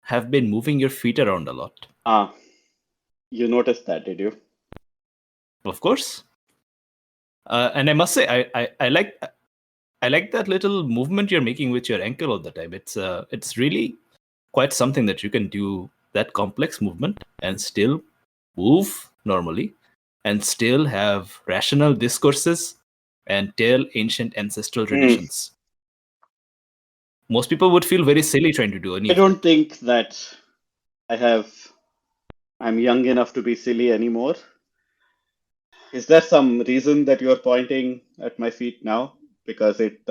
have been moving your feet around a lot. You noticed that, did you? Of course. And I must say, I like that little movement you're making with your ankle all the time. It's really quite something that you can do that complex movement and still move normally and still have rational discourses and tell ancient ancestral traditions. Most people would feel very silly trying to do anything. I don't think that I'm young enough to be silly anymore. Is there some reason that you're pointing at my feet now? Because it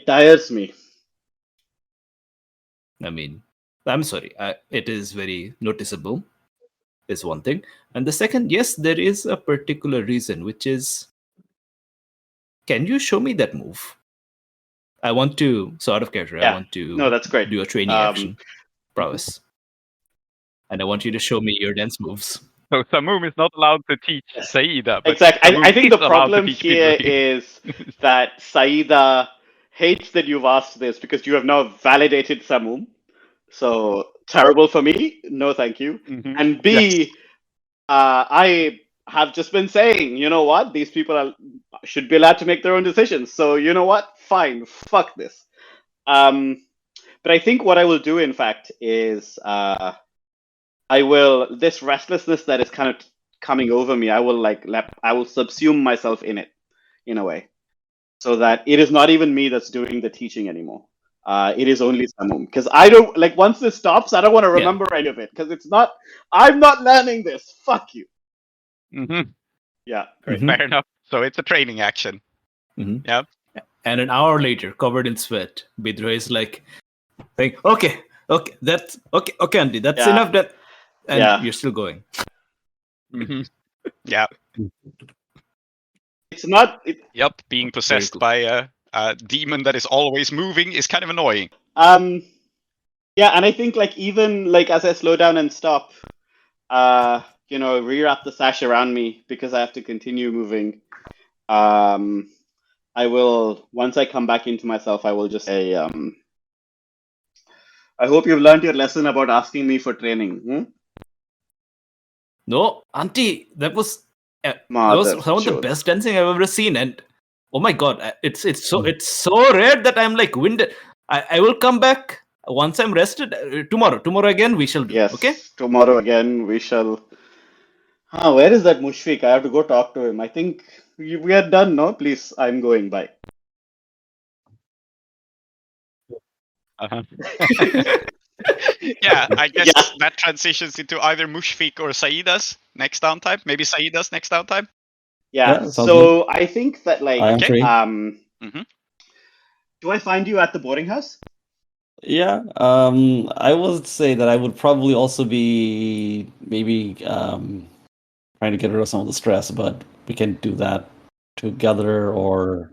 tires me. I mean, I'm sorry. It is very noticeable, is one thing. And the second, yes, there is a particular reason, which is, can you show me that move? I want to, so out of character, I want to that's great. do a training action prowess. And I want you to show me your dance moves. So Samum is not allowed to teach Saida. But Exactly. I think the is allowed to problem teach here Bidrohi. is that Saida hates that you've asked this because you have now validated Samum. So terrible for me. No, thank you. And B, I have just been saying, you know what? These people should be allowed to make their own decisions. So you know what? Fine. Fuck this. But I think what I will do, in fact, is this restlessness that is kind of coming over me, I will subsume myself in it, in a way, so that it is not even me that's doing the teaching anymore. It is only Samum, because I don't once this stops, I don't want to remember any of it, because I'm not learning this. Fuck you. Yeah, great. Fair enough. So it's a training action. Yeah. And an hour later, covered in sweat, Bidrohi is like, saying, okay, that's okay, Auntie, that's enough. And you're still going. Yeah. It's not. Yep. Being possessed by a demon that is always moving is kind of annoying. Yeah, and I think even as I slow down and stop, rewrap the sash around me because I have to continue moving. I will, once I come back into myself, I will just say, I hope you've learned your lesson about asking me for training. No, Auntie, that was some of the best dancing I've ever seen, and oh my god, it's so rare that I'm like winded. I will come back once I'm rested. Tomorrow again we shall do. Yes, okay. Tomorrow again we shall. Where is that Mushfiq? I have to go talk to him. I think we are done. No, please, I'm going. Bye. Yeah, I guess that transitions into either Mushfiq or Saida's next downtime. Maybe Saida's next downtime. Yeah. So I think that do I find you at the boarding house? Yeah. I would say that I would probably also be maybe trying to get rid of some of the stress, but we can do that together. Or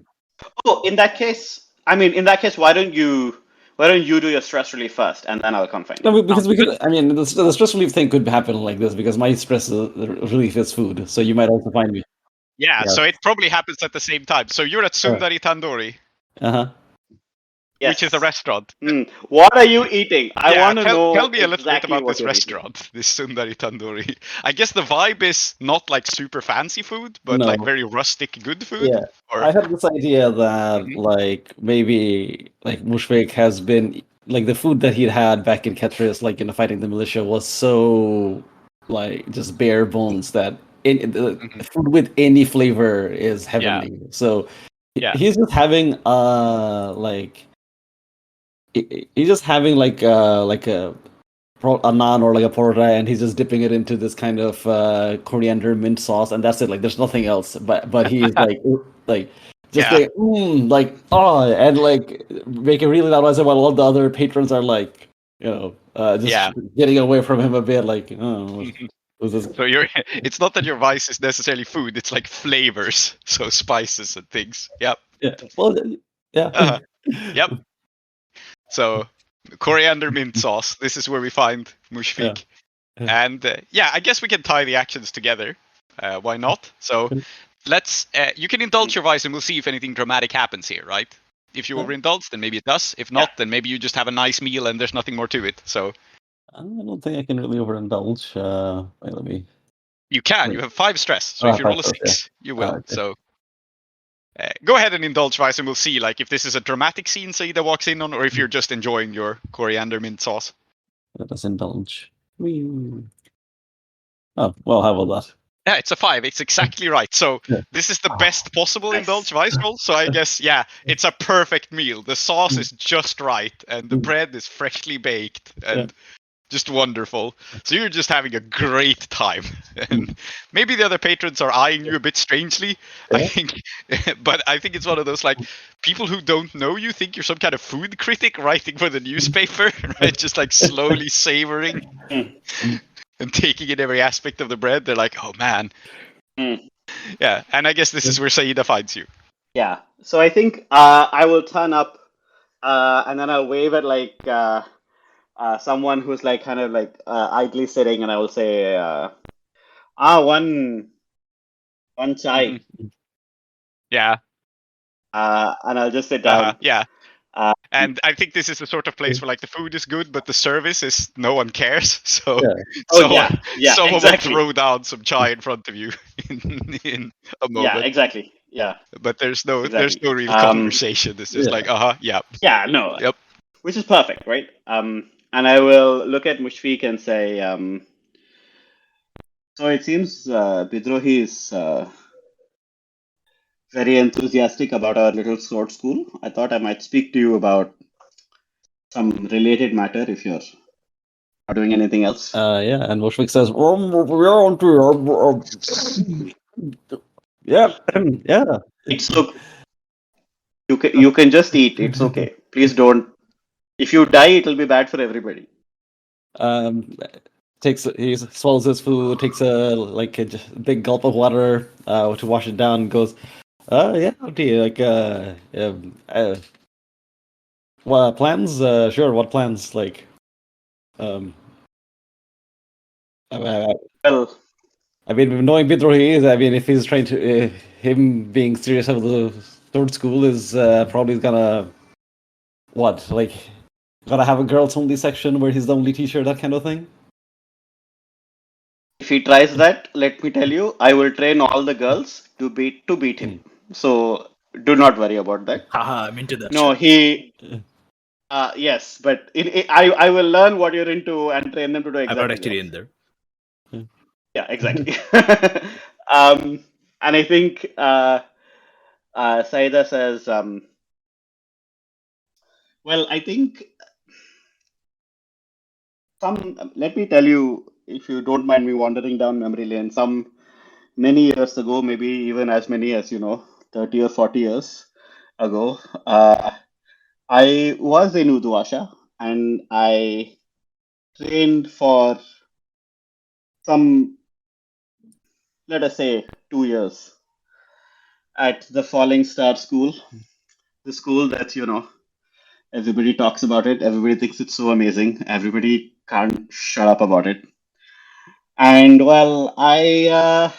in that case, why don't you do your stress relief first, and then I'll come find you? No, because we could. I mean, the stress relief thing could happen like this because my stress relief is food. So you might also find me. Yeah. So it probably happens at the same time. So you're at Sundari Tandoori. Yes. Which is a restaurant. What are you eating? I want to know. Tell me a little exactly bit about this restaurant, this Sundari Tandoori. I guess the vibe is not super fancy food, but very rustic, good food. Yeah, I had this idea that maybe Mushfiq has been the food that he'd had back in Ketris, fighting the militia, was so just bare bones that food with any flavor is heavenly. Yeah. So he's just having he's just having a naan or a porota, and he's just dipping it into this kind of coriander mint sauce, and that's it. There's nothing else. But he's and make a really loud noise while all the other patrons are getting away from him a bit, So it's not that your vice is necessarily food; it's like flavors, so spices and things. Yep. Yeah. Well, yeah. Uh-huh. Yep. So coriander mint sauce. This is where we find Mushfiq. Yeah. And I guess we can tie the actions together. Why not? So let's. You can indulge your vice, and we'll see if anything dramatic happens here, right? If you overindulge, then maybe it does. If not, then maybe you just have a nice meal and there's nothing more to it. So I don't think I can really overindulge. Wait, let me. you can. Wait. You have 5 stress. So if you roll a 6, you will. okay. So go ahead and indulge vice, and we'll see like if this is a dramatic scene Saida walks in on, or if you're just enjoying your coriander mint sauce. Let us indulge. Oh, well, how about that? Yeah, it's a 5. It's exactly right. So this is the best possible indulge vice roll. So I guess, it's a perfect meal. The sauce is just right, and the bread is freshly baked and just wonderful. So you're just having a great time. And maybe the other patrons are eyeing you a bit strangely, I think. But I think it's one of those, like, people who don't know you think you're some kind of food critic writing for the newspaper, right? Just like slowly savoring. And taking in every aspect of the bread. They're like, oh man. Yeah, and I guess this is where Saida finds you. Yeah, so I think I will turn up and then I'll wave at like someone who's like kind of like idly sitting, and I will say, one chai. Yeah. And I'll just sit down. Yeah. And I think this is the sort of place where like the food is good, but the service is no one cares. So, someone exactly. will throw down some chai in front of you in a moment. Yeah, exactly. Yeah. But there's no real conversation. It's just like, yeah. Yeah, no. Yep. Which is perfect, right? And I will look at Mushfiq and say, so it seems Bidrohi is very enthusiastic about our little sword school. I thought I might speak to you about some related matter if you're not doing anything else. And Mushfiq says, yeah. It's okay. You can just eat. It's okay. Please don't. If you die, it'll be bad for everybody. He swallows his food, takes a big gulp of water to wash it down, and goes, what plans? Sure, what plans? Like, Well, I mean, knowing Bidrohi, I mean, if he's trying to, him being serious about the sword school is probably gonna, gonna have a girls only section where he's the only teacher, that kind of thing? if he tries that, let me tell you, I will train all the girls to beat him. So do not worry about that. Haha, I'm into that. No, he. Yes, but I will learn what you're into and train them to do exactly. I'm not actually in there. Yeah, exactly. And I think Saida says, well, I think let me tell you, if you don't mind me wandering down memory lane, many years ago, maybe even as many as, 30 or 40 years ago, I was in Udwasha and I trained for some, let us say, 2 years at the Falling Star School, the school that, everybody talks about it. Everybody thinks it's so amazing. Everybody can't shut up about it. And well, I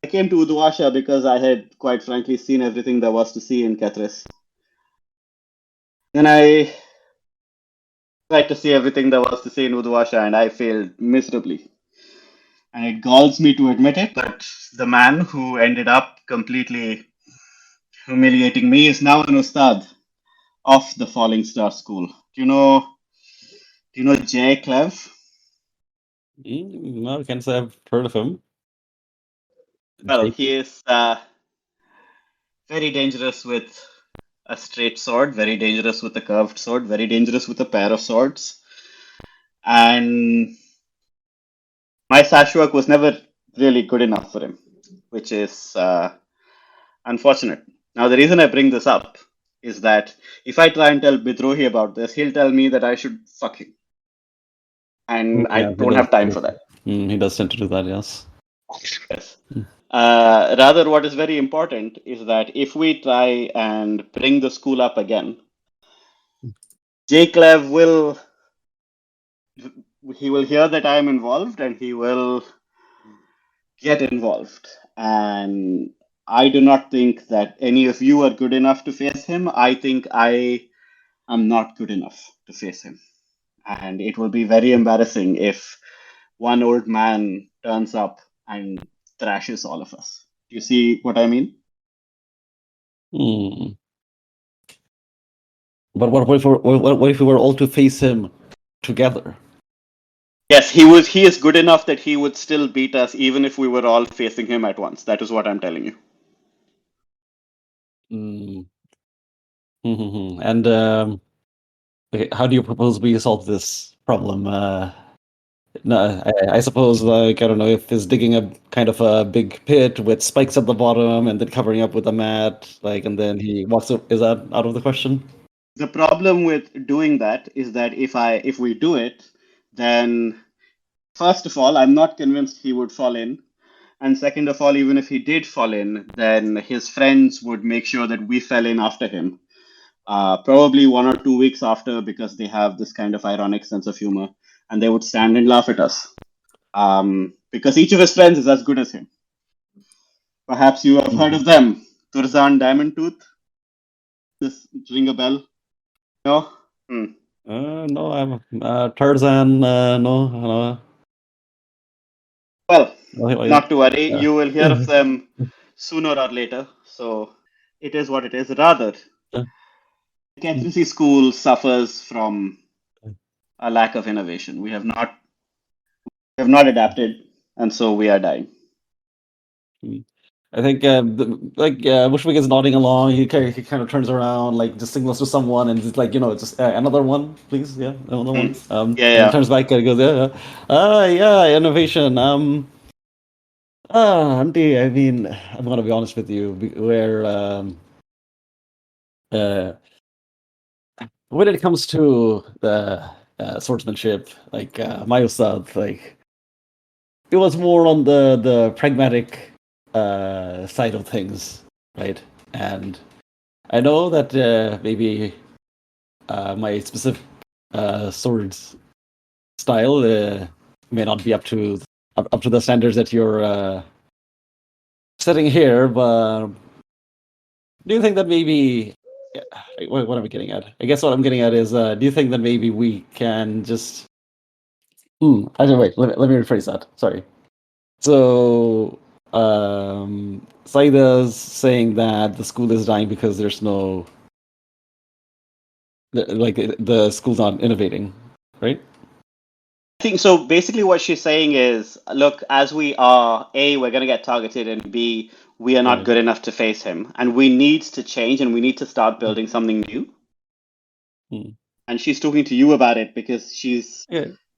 came to Udwasha because I had, quite frankly, seen everything there was to see in Kethris. Then I tried to see everything there was to see in Udwasha, and I failed miserably. And it galls me to admit it, but the man who ended up completely humiliating me is now an Ustad of the Falling Star School. Do you know Jay Clev? No, I can't say I've heard of him. Well, he is very dangerous with a straight sword, very dangerous with a curved sword, very dangerous with a pair of swords. And my Sashwak was never really good enough for him, which is unfortunate. Now, the reason I bring this up is that if I try and tell Bidrohi about this, he'll tell me that I should fuck him. And I don't have time for that. He does tend to do that, yes. Yes. Rather, what is very important is that if we try and bring the school up again, Jclev will hear that I am involved and he will get involved. And I do not think that any of you are good enough to face him. I think I am not good enough to face him. And it will be very embarrassing if one old man turns up and thrashes all of us. Do you see what I mean? But what if we were all to face him together? Yes, he is good enough that he would still beat us even if we were all facing him at once. That is what I'm telling you. And okay, how do you propose we solve this problem? No, I suppose, like, I don't know, if he's digging a kind of a big pit with spikes at the bottom and then covering up with a mat, like, and then he walks up. Is that out of the question? The problem with doing that is that if we do it, then first of all, I'm not convinced he would fall in. And second of all, even if he did fall in, then his friends would make sure that we fell in after him. Probably 1 or 2 weeks after, because they have this kind of ironic sense of humor, and they would stand and laugh at us. Because each of his friends is as good as him. Perhaps you have heard of them. Fursan Diamond Tooth? This ring a bell? No? No, I'm Tarzan. No. Well, No, not to worry. You will hear of them sooner or later. So it is what it is. Rather, the Catherine School suffers from a lack of innovation. We have not adapted, and so we are dying. I think, Bushwick is nodding along. He kind of turns around, like, just signals to someone, and it's like, just another one, please. Yeah, another one. Yeah. And turns back and goes, yeah, innovation. Auntie, I mean, I'm gonna be honest with you. When it comes to the swordsmanship, like, my ustad, like, it was more on the pragmatic side of things, right? And I know that maybe my specific swords style may not be up to the standards that you're setting here, but do you think that maybe what am I getting at? I guess what I'm getting at is, do you think that maybe we can just actually, wait, let me rephrase that. Sorry. So, Saida's saying that the school is dying because there's no, the school's not innovating, right? I think so. Basically, what she's saying is, look, as we are, A, we're going to get targeted, and B, we are not good enough to face him. And we need to change, and we need to start building something new. And she's talking to you about it because she's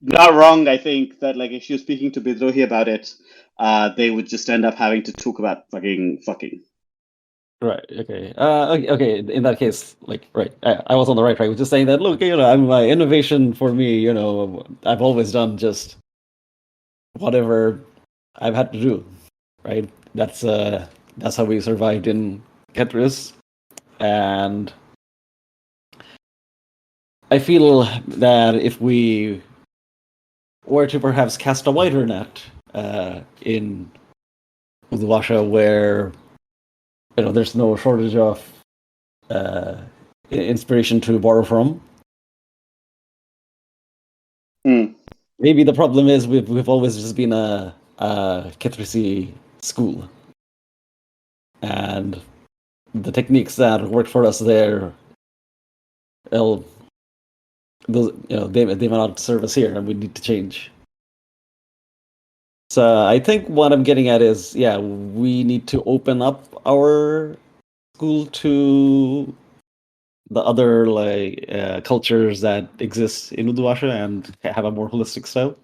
not wrong, I think, that, like, if she was speaking to Bidrohi about it, they would just end up having to talk about fucking. Right. Okay. Okay. In that case, like, right, I was on the right track. I was just saying that, look, I'm innovation for me. I've always done just whatever I've had to do. Right. That's how we survived in Ketris, and I feel that if we were to perhaps cast a wider net in Udvasha, where there's no shortage of inspiration to borrow from. Maybe the problem is we've always just been a Ketrisi school, and the techniques that worked for us there, they may not serve us here, and we need to change. So I think what I'm getting at is, we need to open up our school to the other cultures that exist in Udvasha and have a more holistic style.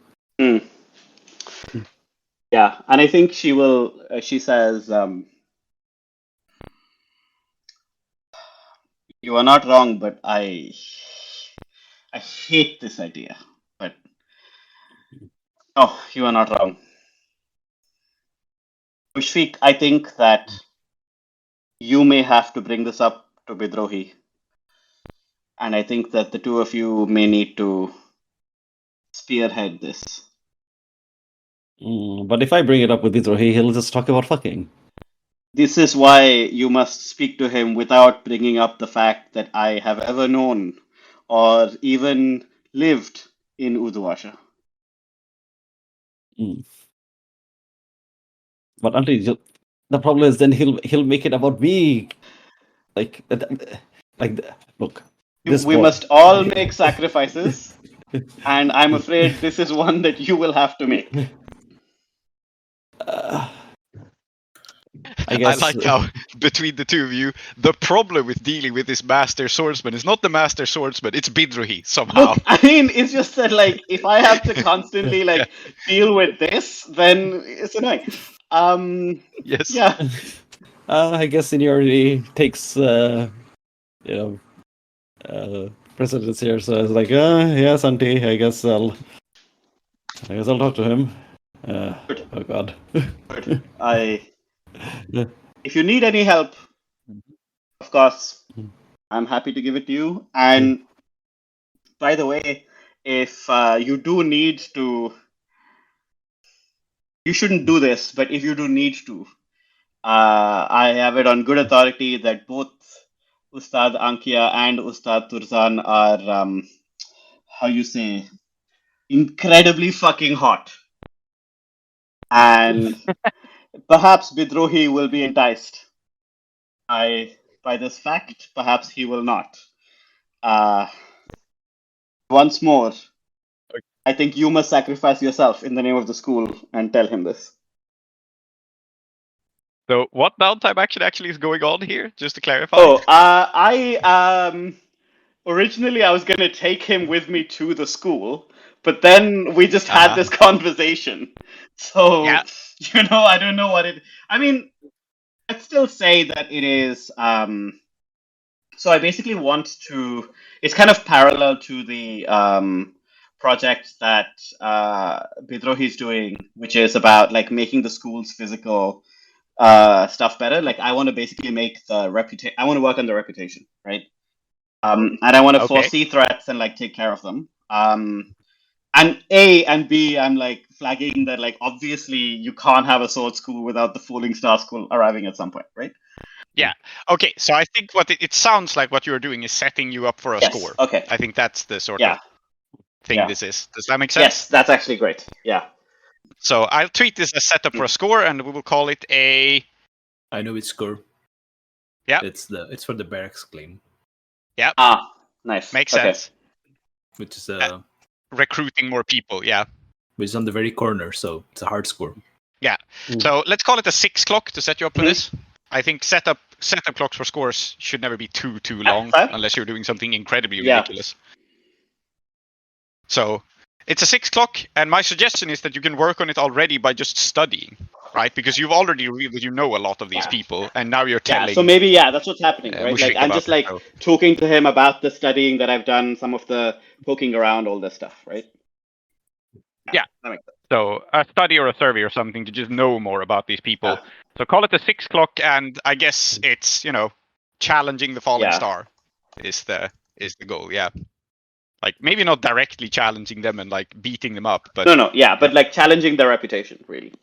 Yeah, and I think she will. She says, "You are not wrong, but I hate this idea." But Oh, you are not wrong. Mushfiq, I think that you may have to bring this up to Bidrohi. And I think that the two of you may need to spearhead this. But if I bring it up with Bidrohi, he'll just talk about fucking. This is why you must speak to him without bringing up the fact that I have ever known or even lived in Uduvasha. But Auntie, the problem is then he'll make it about me. Look, We must all make sacrifices, and I'm afraid this is one that you will have to make. I guess. I like how between the two of you, the problem with dealing with this master swordsman is not the master swordsman; it's Bidrohi somehow. Look, I mean, it's just that if I have to constantly deal with this, then it's annoying. Yes. Yeah. I guess seniority takes precedence here. So I was like, yes, Auntie. I guess I'll talk to him. Good. Oh God. Good. If you need any help, of course, I'm happy to give it to you. And by the way, if you do need to, you shouldn't do this, but if you do need to, I have it on good authority that both Ustad Ankia and Ustad Turzan are, how you say, incredibly fucking hot. And perhaps Bidrohi will be enticed by this fact. Perhaps he will not. Once more, I think you must sacrifice yourself in the name of the school and tell him this. So, what downtime action actually is going on here? Just to clarify. Oh, originally I was going to take him with me to the school, but then we just had this conversation. So, Yeah. I don't know what it... I mean, I'd still say that it is... So I basically want to... It's kind of parallel to the project that Bidrohi's doing, which is about making the school's physical stuff better. I want to basically make the reputation... I want to work on the reputation, right? And I want to foresee threats and take care of them. And A and B, I'm flagging that obviously you can't have a sword school without the Falling Star School arriving at some point, right? Yeah. Okay. So I think what it sounds like what you're doing is setting you up for a score. Okay. I think that's the sort of thing this is. Does that make sense? Yes, that's actually great. Yeah. So I'll treat this as setup for a score, and we will call it a. I know which score. Yeah. It's for the barracks claim. Yeah. Ah, nice. Makes sense. Which is recruiting more people. Yeah. Which is on the very corner, so it's a hard score. Yeah. So let's call it a 6 clock to set you up for this. I think setup clocks for scores should never be too long unless you're doing something incredibly ridiculous. So it's a 6 clock, and my suggestion is that you can work on it already by just studying, right? Because you've already revealed that you know a lot of these people, and now you're telling. Yeah, so maybe that's what's happening, right? I'm just talking to him about the studying that I've done, some of the poking around, all this stuff, right? Yeah. That makes sense. So a study or a survey or something to just know more about these people. So call it a 6 clock, and I guess it's challenging the falling star is the goal. Yeah. Maybe not directly challenging them and beating them up, but but challenging their reputation, really.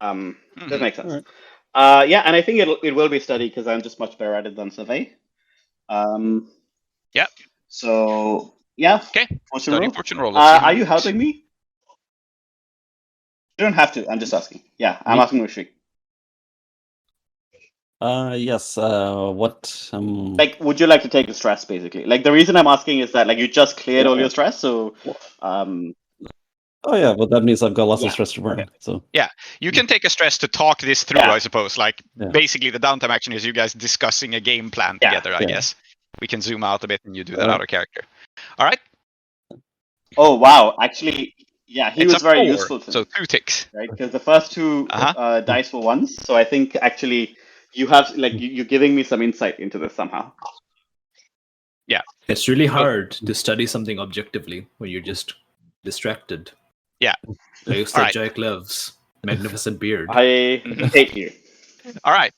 That makes sense. Right. And I think it will be study because I'm just much better at it than survey. Yeah. So okay. Fortune roll. Are you helping me? You don't have to. I'm just asking. Yeah, I'm asking Mushfiq. Yes. What? Would you like to take the stress, basically? The reason I'm asking is that you just cleared all your stress, so. Oh yeah, but that means I've got lots of stress to burn. Okay. So. Yeah, you can take a stress to talk this through, I suppose. Basically, the downtime action is you guys discussing a game plan together. I guess we can zoom out a bit and you do that out of character. All right. Oh wow! Actually, he was very useful to me. So 2 ticks. Right, because the first 2 dice were ones. So I think actually you have you're giving me some insight into this somehow. Yeah, it's really hard to study something objectively when you're just distracted. Looks like Joy Clove's magnificent beard. I hate you. All right.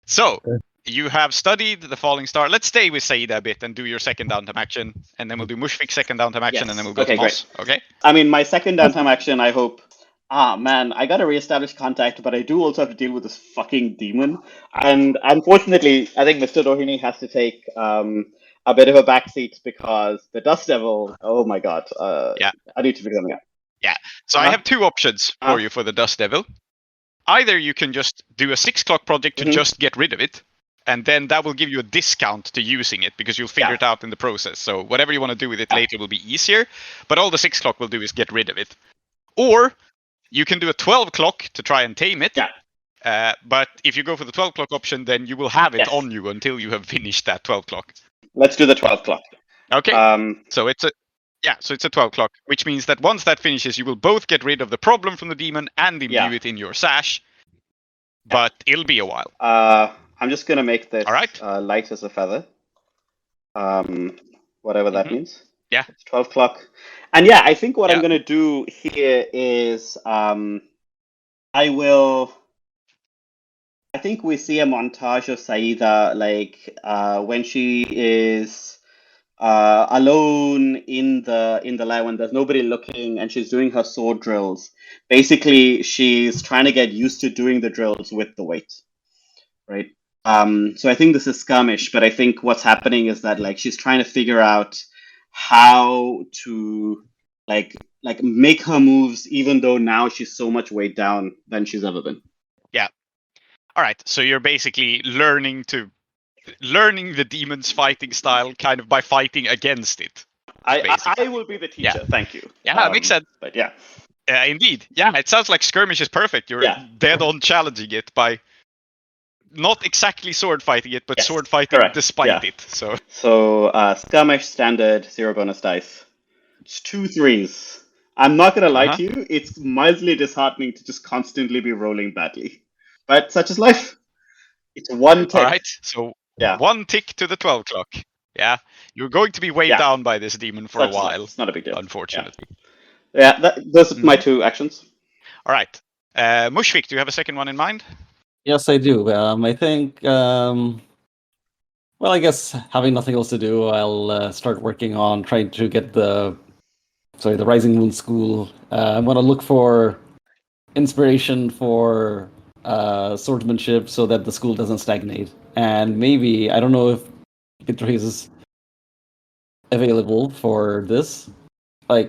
So you have studied the falling star. Let's stay with Saida a bit and do your second downtime action, and then we'll do Mushfik's second downtime action, and then we'll go to Moss. Okay. I mean, my second downtime action, I hope. Man, I gotta reestablish contact, but I do also have to deal with this fucking demon. And unfortunately, I think Mr. Rohini has to take a bit of a backseat because the Dust Devil, oh my god. I need to figure something out. Yeah. So I have two options for you for the Dust Devil. Either you can just do a 6 o'clock project to just get rid of it, and then that will give you a discount to using it because you'll figure it out in the process. So whatever you want to do with it later will be easier, but all the 6 o'clock will do is get rid of it. Or you can do a 12 o'clock to try and tame it. But if you go for the 12 o'clock option, then you will have it on you until you have finished that 12 o'clock. Let's do the 12 o'clock. Okay. So it's a 12 o'clock, which means that once that finishes, you will both get rid of the problem from the demon and imbue it in your sash. But it'll be a while. I'm just gonna make this light as a feather. Whatever that means. Yeah. It's 12 o'clock. And I think what I'm gonna do here is I think we see a montage of Saida when she is alone in the lab when there's nobody looking and she's doing her sword drills. Basically, she's trying to get used to doing the drills with the weight, right? So I think this is skirmish, but I think what's happening is that she's trying to figure out how to make her moves, even though now she's so much weighed down than she's ever been. Yeah. All right. So you're basically learning the demon's fighting style kind of by fighting against it. I will be the teacher. Thank you. Yeah, that makes sense. But indeed. Yeah, it sounds like skirmish is perfect. You're dead on challenging it by not exactly sword fighting it, but sword fighting despite it. So skirmish standard 0 bonus dice. It's 2 3s. I'm not gonna lie to you. It's mildly disheartening to just constantly be rolling badly, but such is life. It's 1 tick. All right. So 1 tick to the 12 o'clock. Yeah, you're going to be weighed down by this demon for a while. It's not a big deal, unfortunately. Those are my 2 actions. All right. Mushfik, do you have a second one in mind? Yes, I do. I think, I guess having nothing else to do, I'll start working on trying to get the Rising Moon School. I'm going to look for inspiration for swordsmanship so that the school doesn't stagnate. And maybe, I don't know if Bidrohi is available for this. So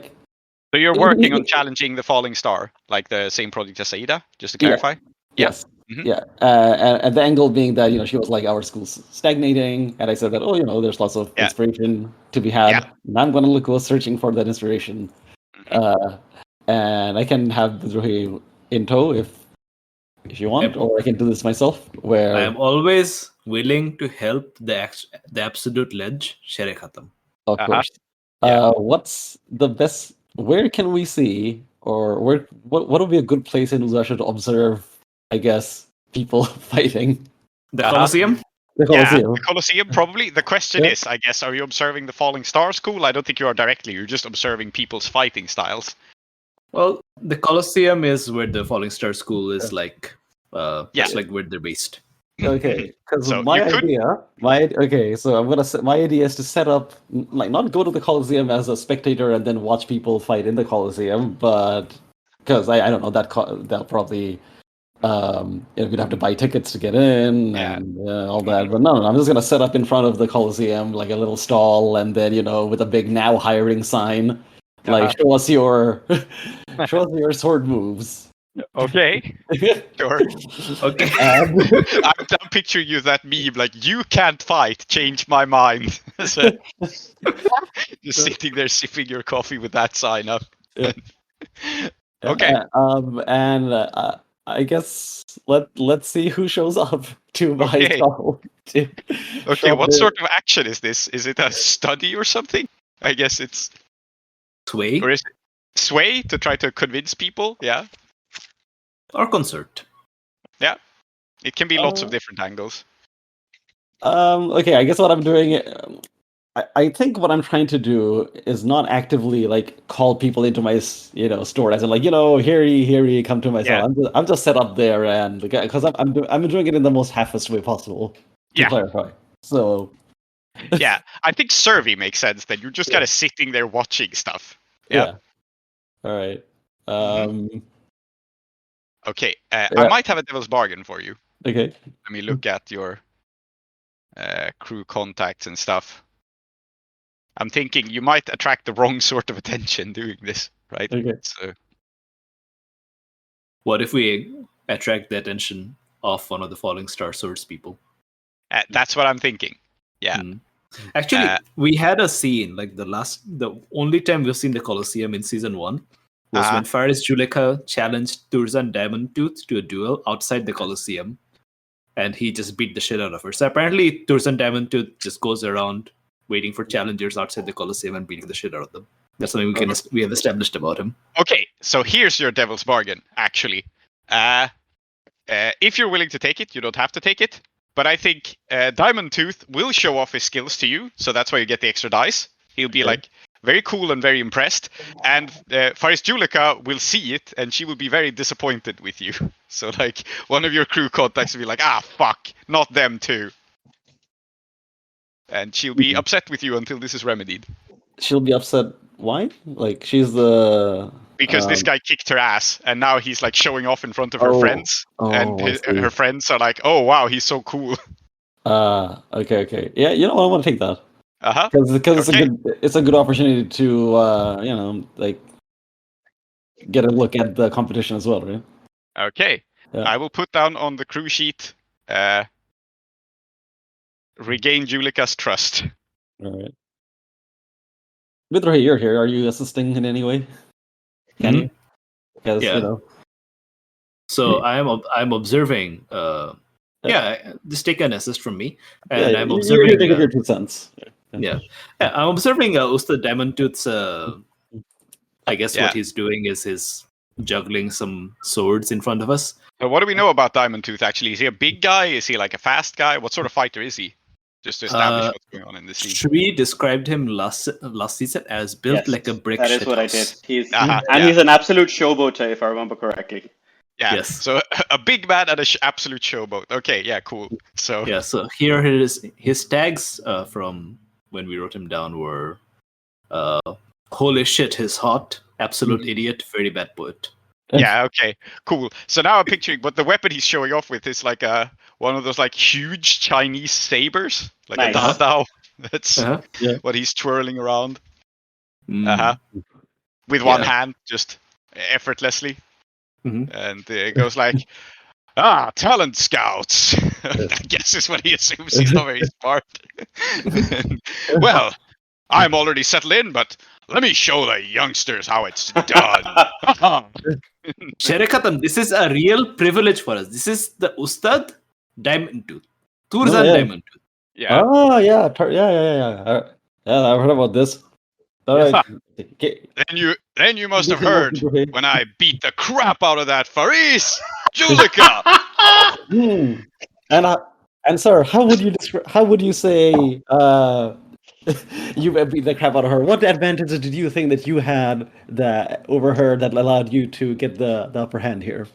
you're working on challenging the falling star, like the same project as Saida, just to clarify? Yes. And the angle being that, she was like, our school's stagnating. And I said that, there's lots of inspiration to be had. And I'm going to go searching for that inspiration. And I can have Bidrohi in tow if you want, or I can do this myself. Where I am always willing to help the absolute ledge, Shere Khatam. Of course. What's the best? Where can we see, or what would be a good place in Uzasha to observe, I guess, people fighting? The Colosseum? The Colosseum. The Colosseum, probably. The question is, I guess, are you observing the Falling Star School? I don't think you are directly. You're just observing people's fighting styles. Well, the Colosseum is where the Falling Star School is it's like where they're based. Okay, because my idea is to set up, not go to the Colosseum as a spectator and then watch people fight in the Colosseum, but because I don't know, that'll probably you'd have to buy tickets to get in and all that. But no, I'm just gonna set up in front of the Colosseum like a little stall, and then with a big now hiring sign, show us your sword moves. Okay. Sure. Okay. I'm picturing you that meme, like, you can't fight, change my mind. So, just sitting there sipping your coffee with that sign up. Okay. I guess let's see who shows up to my stall. Okay, what sort of action is this? Is it a study or something? I guess it's sway. Or is it sway to try to convince people? Yeah. Or concert. Yeah. It can be lots of different angles. Okay, I guess what I'm doing, I think what I'm trying to do is not actively like call people into my store as in like here ye come to my cell. I'm just set up there and because I'm doing it in the most half-assed way possible to clarify. So yeah, I think survey makes sense. That you're just kind of sitting there watching stuff. Yeah. All right. Okay. I might have a devil's bargain for you. Okay. Let me look at your crew contacts and stuff. I'm thinking you might attract the wrong sort of attention doing this, right? Okay. So, What if we attract the attention of one of the Falling Star Swords people? that's what I'm thinking. Yeah. Actually, we had a scene like the only time we've seen the Colosseum in season 1 was when Faris Juleka challenged Turzan Diamondtooth to a duel outside the Colosseum, and he just beat the shit out of her. So apparently, Turzan Diamondtooth just goes around waiting for challengers outside the Colosseum and beating the shit out of them. That's something we have established about him. Okay, so here's your devil's bargain. Actually, if you're willing to take it, you don't have to take it. But I think Diamondtooth will show off his skills to you, so that's why you get the extra dice. He'll be like very cool and very impressed, and Faris Juleka will see it, and she will be very disappointed with you. So like one of your crew contacts will be like, fuck, not them too. And she'll be upset with you until this is remedied. She'll be upset. Why? Like she's the because this guy kicked her ass, and now he's like showing off in front of her friends, and her friends are like, "Oh wow, he's so cool." Okay. Yeah, I want to take that. Because it's a good opportunity to like get a look at the competition as well, right? Okay. Yeah. I will put down on the crew sheet. Regain Juleka's trust. All right. Bidrohi, you're here. Are you assisting in any way? Can you? Because, So I'm observing. Just take an assist from me, and I'm observing. You're your 2 cents. I'm observing Ustad Diamondtooth's. I guess what he's doing is he's juggling some swords in front of us. What do we know about Diamondtooth? Actually, is he a big guy? Is he like a fast guy? What sort of fighter is he? Just to establish what's going on in the scene. Shri described him last season as built like a brick. That is what I did. He's an absolute showboat, if I remember correctly. Yeah. Yes. So a big man and an absolute showboat. Okay. Yeah. Cool. So So here it is. His tags from when we wrote him down were, "Holy shit, he's hot. Absolute idiot. Very bad poet." Yeah. Okay. Cool. So now I'm picturing, but the weapon he's showing off with is like one of those like huge Chinese sabers, like a Dao. That's what he's twirling around. With one hand, just effortlessly. And it goes like, talent scouts. I guess is what he assumes. He's not very smart. Well, I'm already settled in, but let me show the youngsters how it's done. Sherekatam, this is a real privilege for us. This is the Ustad Diamondtooth. Turzan Diamondtooth. Yeah. Oh, yeah. Yeah, I've heard about this. All right. Then you must have heard when I beat the crap out of that Faris Juleka. And sir, how would you say you beat the crap out of her? What advantages did you think that you had that over her that allowed you to get the upper hand here?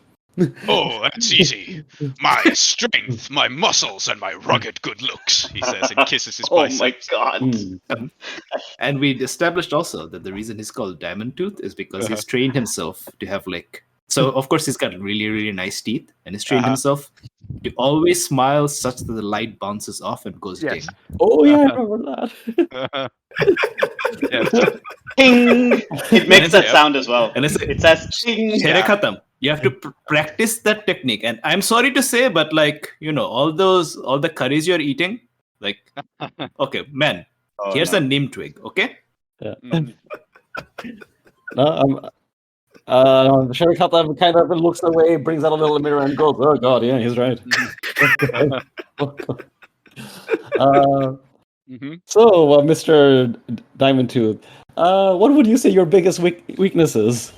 Oh, that's easy. My strength, my muscles, and my rugged good looks, he says, and kisses his biceps. Oh my god. And we established also that the reason he's called Diamondtooth is because he's trained himself to have so of course he's got really, really nice teeth, and he's trained himself to always smile such that the light bounces off and goes ding. Oh yeah, I remember that. Ting! It makes that sound as well. And it says ting. Sherekatam. You have to practice that technique. And I'm sorry to say, but all the curries you're eating, okay, man, here's a neem twig, okay? Yeah. Sherekatam kind of looks away, brings out a little mirror and goes, oh god, yeah, he's right. So, Mr. Diamondtooth, what would you say your biggest weakness is?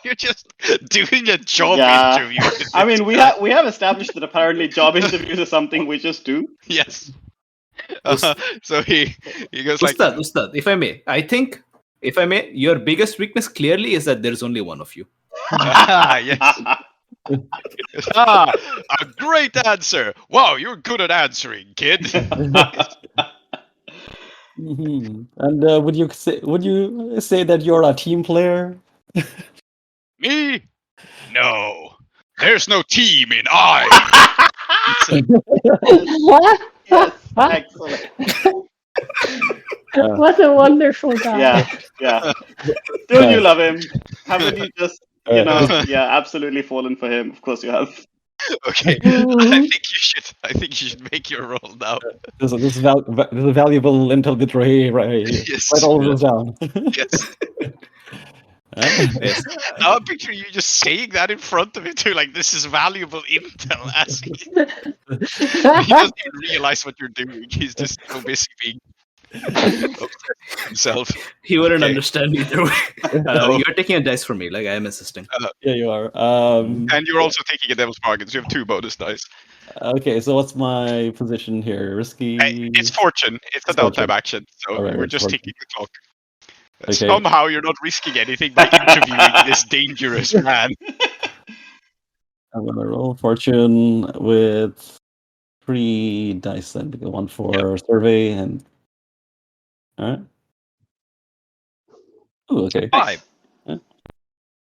You're just doing a job interview. I mean, we have established that apparently job interviews are something we just do. Yes. So he goes like, Ustad, if I may, your biggest weakness clearly is that there's only one of you. yes. A great answer. Wow, you're good at answering, kid. Mhm. And would you say that you're a team player? Me? No. There's no team in I. Yes, excellent. What a wonderful guy. Yeah. Don't you love him? Haven't you just, absolutely fallen for him? Of course you have. Okay. I think you should make your roll now. This is valuable intel, Bidrohi, right? Yes. Write all of this down. Yes. Yes. Now I'm picturing you just saying that in front of him too, like this is valuable intel. As he doesn't even realize what you're doing. He's just so busy being obsessed with himself. He wouldn't understand either way. You're taking a dice for me, like I am assisting. Yeah, you are. And you're also taking a devil's bargain, so you have 2 bonus dice. Okay, so what's my position here? Risky. It's fortune. It's a downtime action, so Alright, we're just fortune. ticking the clock. Okay. Somehow you're not risking anything by interviewing this dangerous man. I'm gonna roll fortune with 3 dice then, because 1 for survey and. All right. Ooh, okay. 5. Yeah.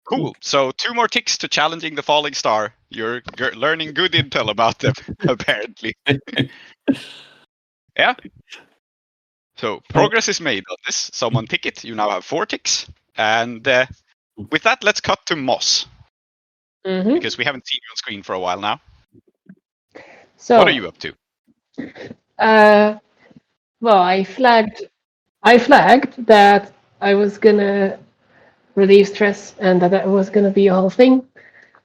Cool. So 2 more ticks to challenging the falling star. You're learning good intel about them, apparently. Yeah. So progress is made on this. Someone tick it. You now have 4 ticks. And with that, let's cut to Moss. Mhm. Because we haven't seen you on screen for a while now. So, What are you up to? well, I flagged that I was gonna relieve stress and that was gonna be a whole thing.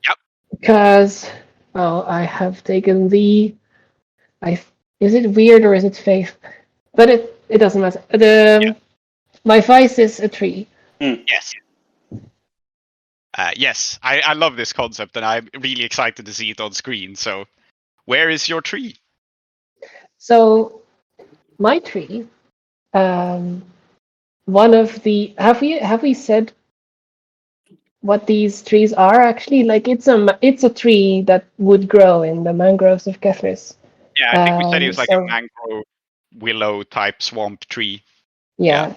Yep. Because, well, I have taken is it weird or is it faith? But it doesn't matter. My vice is a tree. Yes. Yes, I love this concept, and I'm really excited to see it on screen. So, where is your tree? So, my tree, one of the have we said what these trees are actually? Like it's a tree that would grow in the mangroves of Kethris. Yeah, I think we said it was like a mangrove willow type swamp tree. Yeah.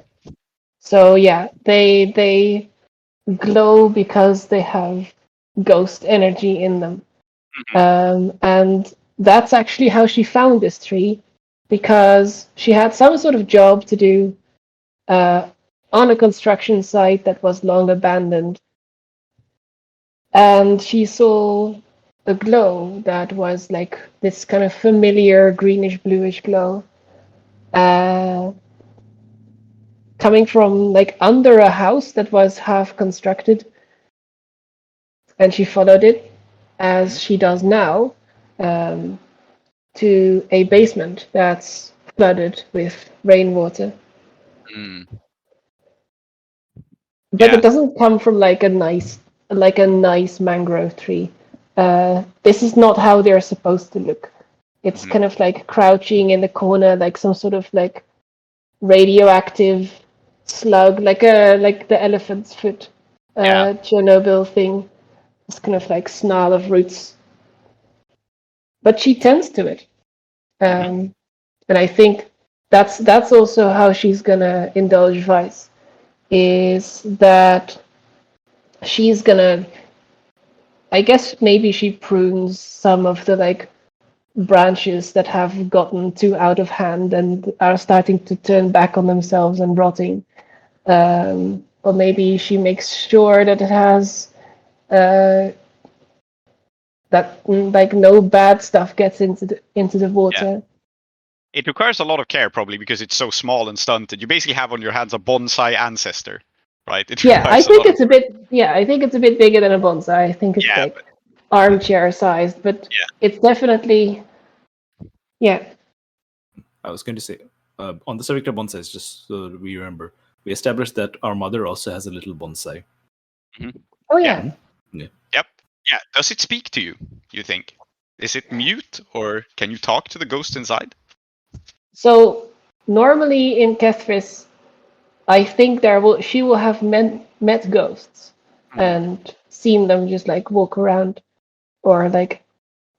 So yeah, they glow because they have ghost energy in them. And that's actually how she found this tree, because she had some sort of job to do on a construction site that was long abandoned. And she saw a glow that was like this kind of familiar greenish bluish glow coming from like under a house that was half constructed. And she followed it, as she does now, to a basement that's flooded with rainwater. But it doesn't come from like a nice mangrove tree. This is not how they're supposed to look. It's kind of like crouching in the corner, like some sort of like radioactive slug, like the elephant's foot Chernobyl thing. This kind of like snarl of roots. But she tends to it. And I think that's also how she's gonna indulge vice, is that she's gonna, I guess maybe she prunes some of the like branches that have gotten too out of hand and are starting to turn back on themselves and rotting. Or maybe she makes sure that it has that like no bad stuff gets into the water. It requires a lot of care, probably, because it's so small and stunted. You basically have on your hands a bonsai ancestor, right? I think it's a bit bigger than a bonsai. I think it's like armchair sized, but it's definitely I was going to say, on the subject of bonsais, just so that we remember, we established that our mother also has a little bonsai. Oh yeah. Yep. Yeah. Does it speak to you, you think? Is it mute, or can you talk to the ghost inside? So normally in Kethris, I think she will have met ghosts and seen them just like walk around or like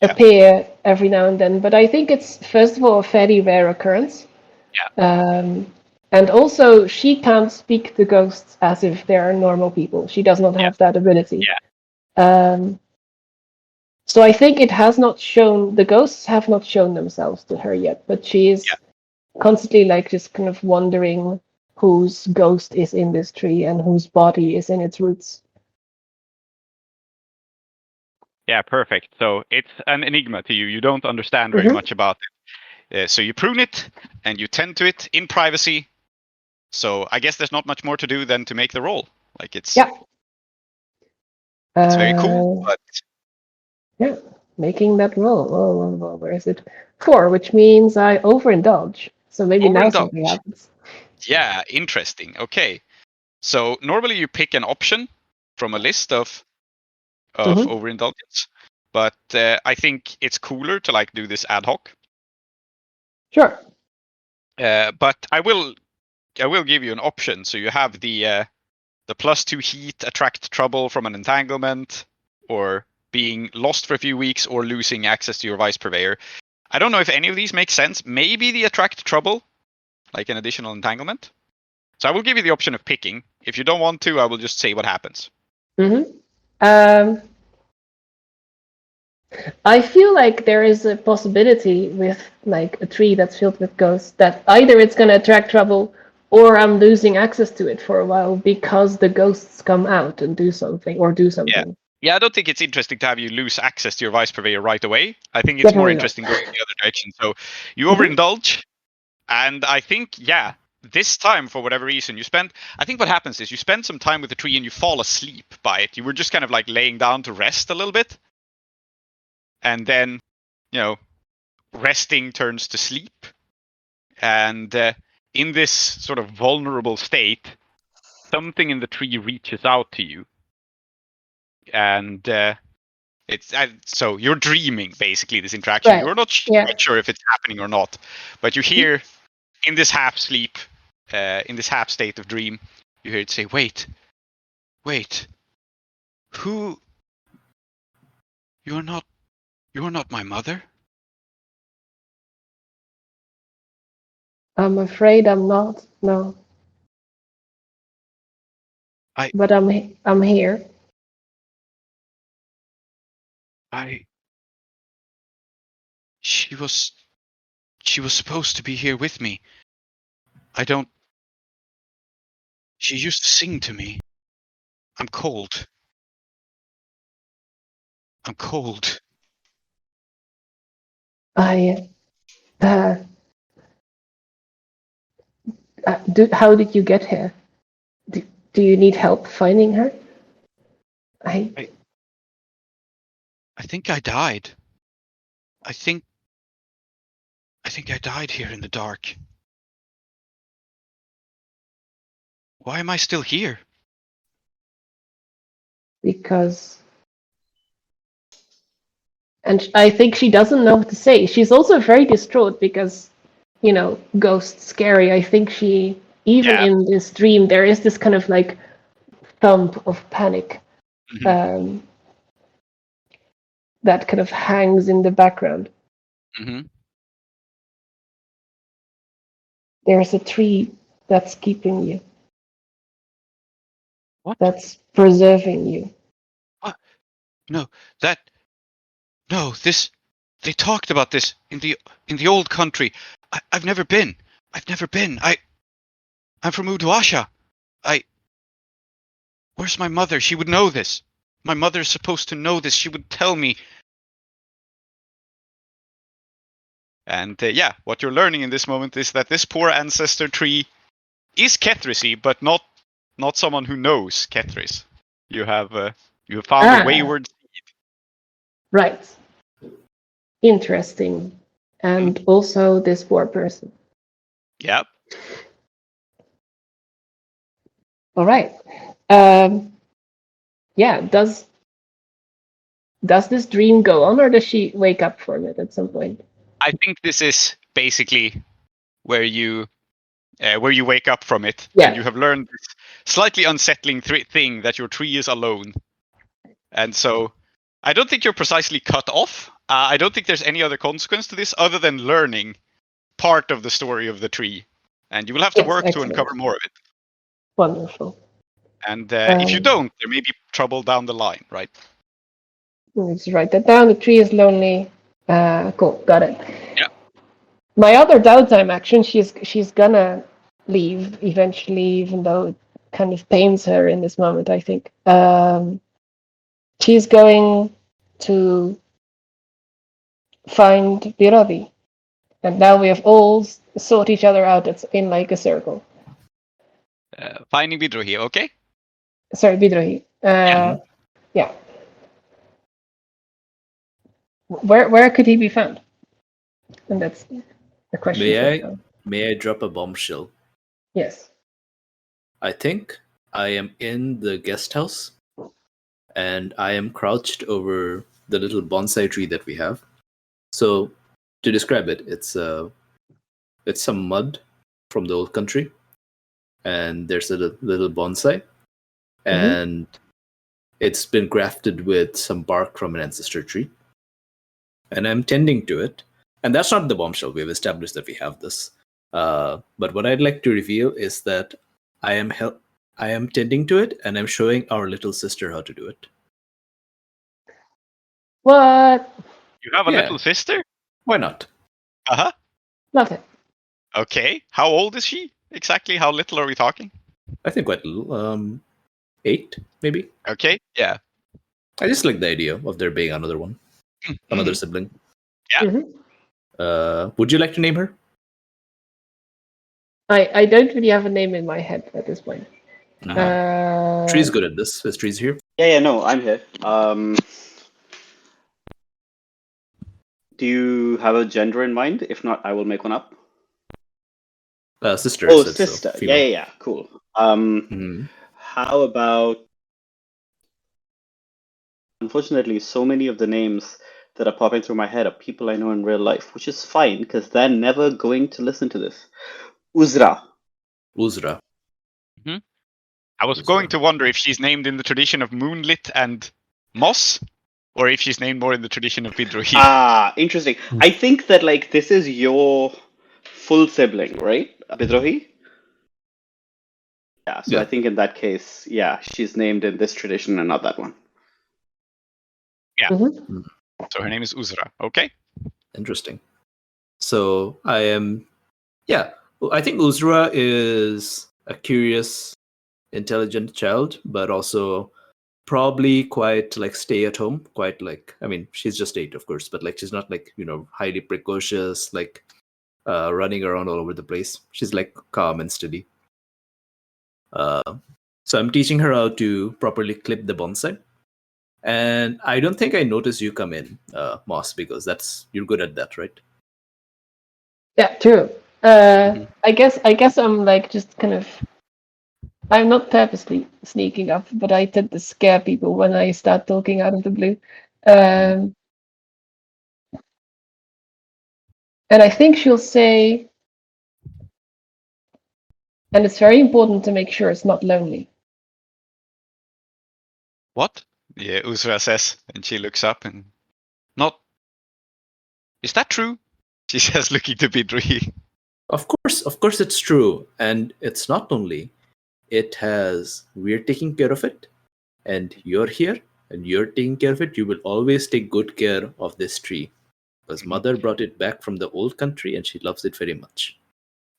appear every now and then. But I think it's first of all a fairly rare occurrence. And also she can't speak to ghosts as if they are normal people. She does not have that ability. So I think the ghosts have not shown themselves to her yet, but she is constantly like just kind of wondering whose ghost is in this tree and whose body is in its roots. Yeah, perfect. So it's an enigma to you. You don't understand very much about it. So you prune it and you tend to it in privacy. So I guess there's not much more to do than to make the roll. Like it's very cool, but making that roll. Oh, where is it? 4, which means I overindulge. So maybe now something happens. Yeah, interesting. Okay. So normally you pick an option from a list of overindulgence, but I think it's cooler to like do this ad hoc. Sure. But I will give you an option. So you have the +2 heat, attract trouble from an entanglement, or being lost for a few weeks, or losing access to your vice purveyor. I don't know if any of these make sense. Maybe the attract trouble, like an additional entanglement. So I will give you the option of picking. If you don't want to, I will just say what happens. I feel like there is a possibility with like a tree that's filled with ghosts that either it's going to attract trouble or I'm losing access to it for a while because the ghosts come out and do something. Yeah, I don't think it's interesting to have you lose access to your vice purveyor right away. I think it's more interesting going the other direction. So you overindulge, and I think, this time, for whatever reason, I think what happens is you spend some time with the tree and you fall asleep by it. You were just kind of like laying down to rest a little bit. And then, resting turns to sleep. And in this sort of vulnerable state, something in the tree reaches out to you. And so you're dreaming, basically, this interaction. Right. You're not quite sure if it's happening or not. But you hear, in this half sleep, in this half state of dream, you hear it say, wait, who? You're not my mother? I'm afraid I'm not, no. But I'm here. She was supposed to be here with me. She used to sing to me. I'm cold. How did you get here? Do you need help finding her? I think I died. I think I died here in the dark. Why am I still here? Because... And I think she doesn't know what to say. She's also very distraught because, ghosts scary. I think she, even in this dream, there is this kind of like thump of panic that kind of hangs in the background. There's a tree that's keeping you. What? That's preserving you. What? No, they talked about this in the old country. I've never been. I'm from Uduasha. Where's my mother? She would know this. My mother's supposed to know this. She would tell me. And what you're learning in this moment is that this poor ancestor tree is Kethrisy, but not someone who knows Kethris. You have found a wayward seed. Right. Interesting. And also this poor person. Yep. All right. Does this dream go on, or does she wake up from it at some point? I think this is basically where you wake up from it, Yeah. and you have learned this slightly unsettling thing that your tree is alone. And so, I don't think you're precisely cut off. I don't think there's any other consequence to this other than learning part of the story of the tree. And you will have to Yes, work to excellent. uncover more of it. Wonderful. And if you Um, don't, there may be trouble down the line, right? Let's write that down. The tree is lonely. Cool, got it. Yeah. My other downtime action, she's gonna leave eventually, even though it kind of pains her in this moment, I think. She's going to find Bidrohi. And now we have all sought each other out. It's in like a circle. Finding Bidrohi, okay? Sorry, Bidrohi. Yeah. Where could he be found? And that's the question. May I drop a bombshell? Yes. I think I am in the guest house, and I am crouched over the little bonsai tree that we have. So, to describe it, it's some mud from the old country, and there's a little bonsai, and it's been grafted with some bark from an ancestor tree, and I'm tending to it. And that's not the bombshell. We've established that we have this. But what I'd like to reveal is that I am tending to it, and I'm showing our little sister how to do it. What? You have a little sister? Why not? Uh-huh. Love it. Okay. How old is she? Exactly how little are we talking? I think quite little. 8, maybe. Okay, yeah. I just like the idea of there being another one. Another sibling. Yeah. Would you like to name her? I don't really have a name in my head at this point. Tree's good at this. Is Tree's here? Yeah, no, I'm here. Do you have a gender in mind? If not, I will make one up. Sister. Oh, so sister. female. Yeah, cool. How about... Unfortunately, so many of the names that are popping through my head are people I know in real life, which is fine, because they're never going to listen to this. Uzra. I was going to wonder if she's named in the tradition of Moonlit and Moss, or if she's named more in the tradition of Bidrohi. Ah, interesting. I think that, like, this is your full sibling, right? Bidrohi? Yeah, so I think in that case, yeah, she's named in this tradition and not that one. Yeah. So her name is Uzra, okay? Interesting. So I am... Yeah, I think Uzra is a curious, intelligent child, but also probably quite like stay at home, quite like, I mean, she's just 8, of course, but like she's not like, highly precocious, like running around all over the place. She's like calm and steady. So I'm teaching her how to properly clip the bonsai. And I don't think I noticed you come in, Moss, because you're good at that, right? Yeah, true. I guess I'm like just kind of... I'm not purposely sneaking up, but I tend to scare people when I start talking out of the blue. And I think she'll say, and it's very important to make sure it's not lonely. What? Yeah, Uzra says, and she looks up and... Not... Is that true? She says, looking to Bidrohi. Of course it's true. And it's not only... We're taking care of it, and you're here, and you're taking care of it. You will always take good care of this tree, because Mother brought it back from the old country, and she loves it very much.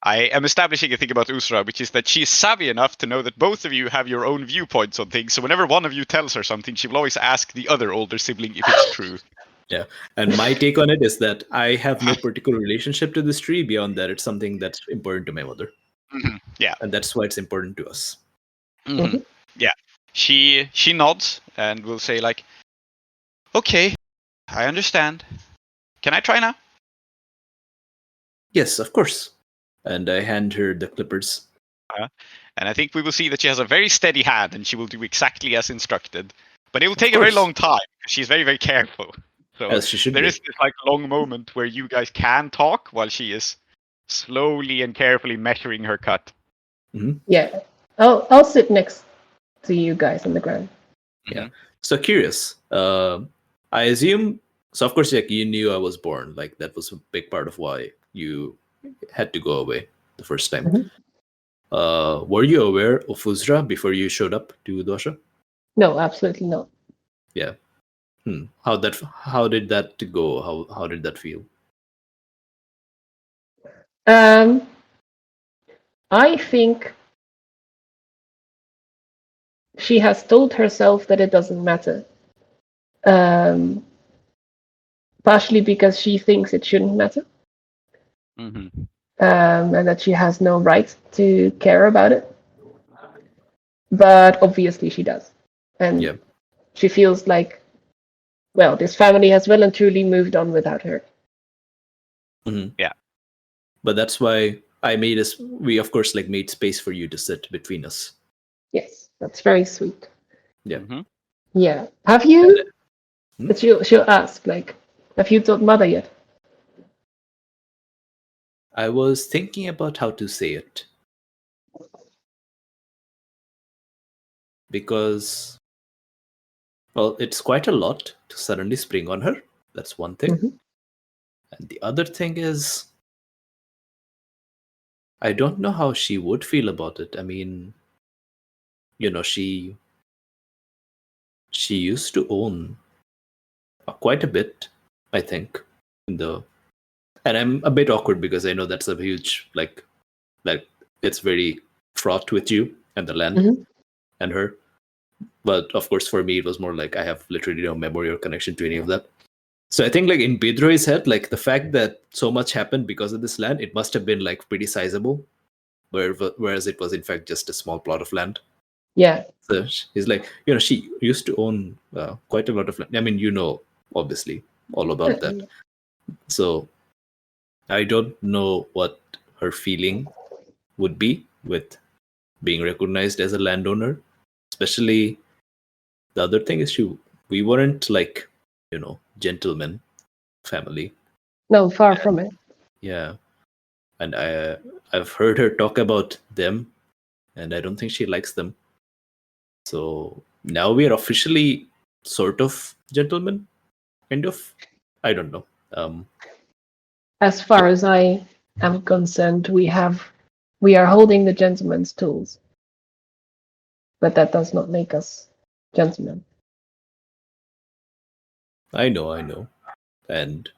I am establishing a thing about Uzra, which is that she's savvy enough to know that both of you have your own viewpoints on things, so whenever one of you tells her something, she will always ask the other older sibling if it's true. Yeah, and my take on it is that I have no particular relationship to this tree beyond that. It's something that's important to my mother. Yeah. And that's why it's important to us. Yeah. She nods and will say like, okay, I understand. Can I try now? Yes, of course. And I hand her the clippers. And I think we will see that she has a very steady hand and she will do exactly as instructed. But it will take a very long time because she's very, very careful. So As she should there be. is this like long moment where you guys can talk while she is slowly and carefully measuring her cut. Yeah. I'll sit next to you guys on the ground. Yeah. So curious. I assume. So of course, like you knew I was born. Like that was a big part of why you had to go away the first time. Were you aware of Uzra before you showed up to Dosha? No, absolutely not. Yeah. How did that go? How did that feel? I think she has told herself that it doesn't matter. Partially because she thinks it shouldn't matter. And that she has no right to care about it. But obviously she does. And she feels like, well, this family has well and truly moved on without her. Yeah. But that's why we of course like made space for you to sit between us. Yes, that's very sweet. Yeah. Yeah. Have you? But she'll ask, like, have you told mother yet? I was thinking about how to say it. Because, well, it's quite a lot to suddenly spring on her. That's one thing. And the other thing is, I don't know how she would feel about it. I mean, she used to own quite a bit, I think, and I'm a bit awkward because I know that's a huge like it's very fraught with you and the land and her. But of course, for me, it was more like I have literally no memory or connection to any of that. So I think like in Bidrohi's head, like the fact that so much happened because of this land, it must have been like pretty sizable, whereas it was in fact just a small plot of land. Yeah. So he's like, she used to own quite a lot of land. I mean, obviously all about that. So I don't know what her feeling would be with being recognized as a landowner. Especially the other thing is we weren't like, gentlemen family. No, far from it. Yeah. And I've heard her talk about them and I don't think she likes them. So now we are officially sort of gentlemen, kind of. I don't know. As far as I am concerned, we are holding the gentleman's tools. But that does not make us gentlemen. I know. And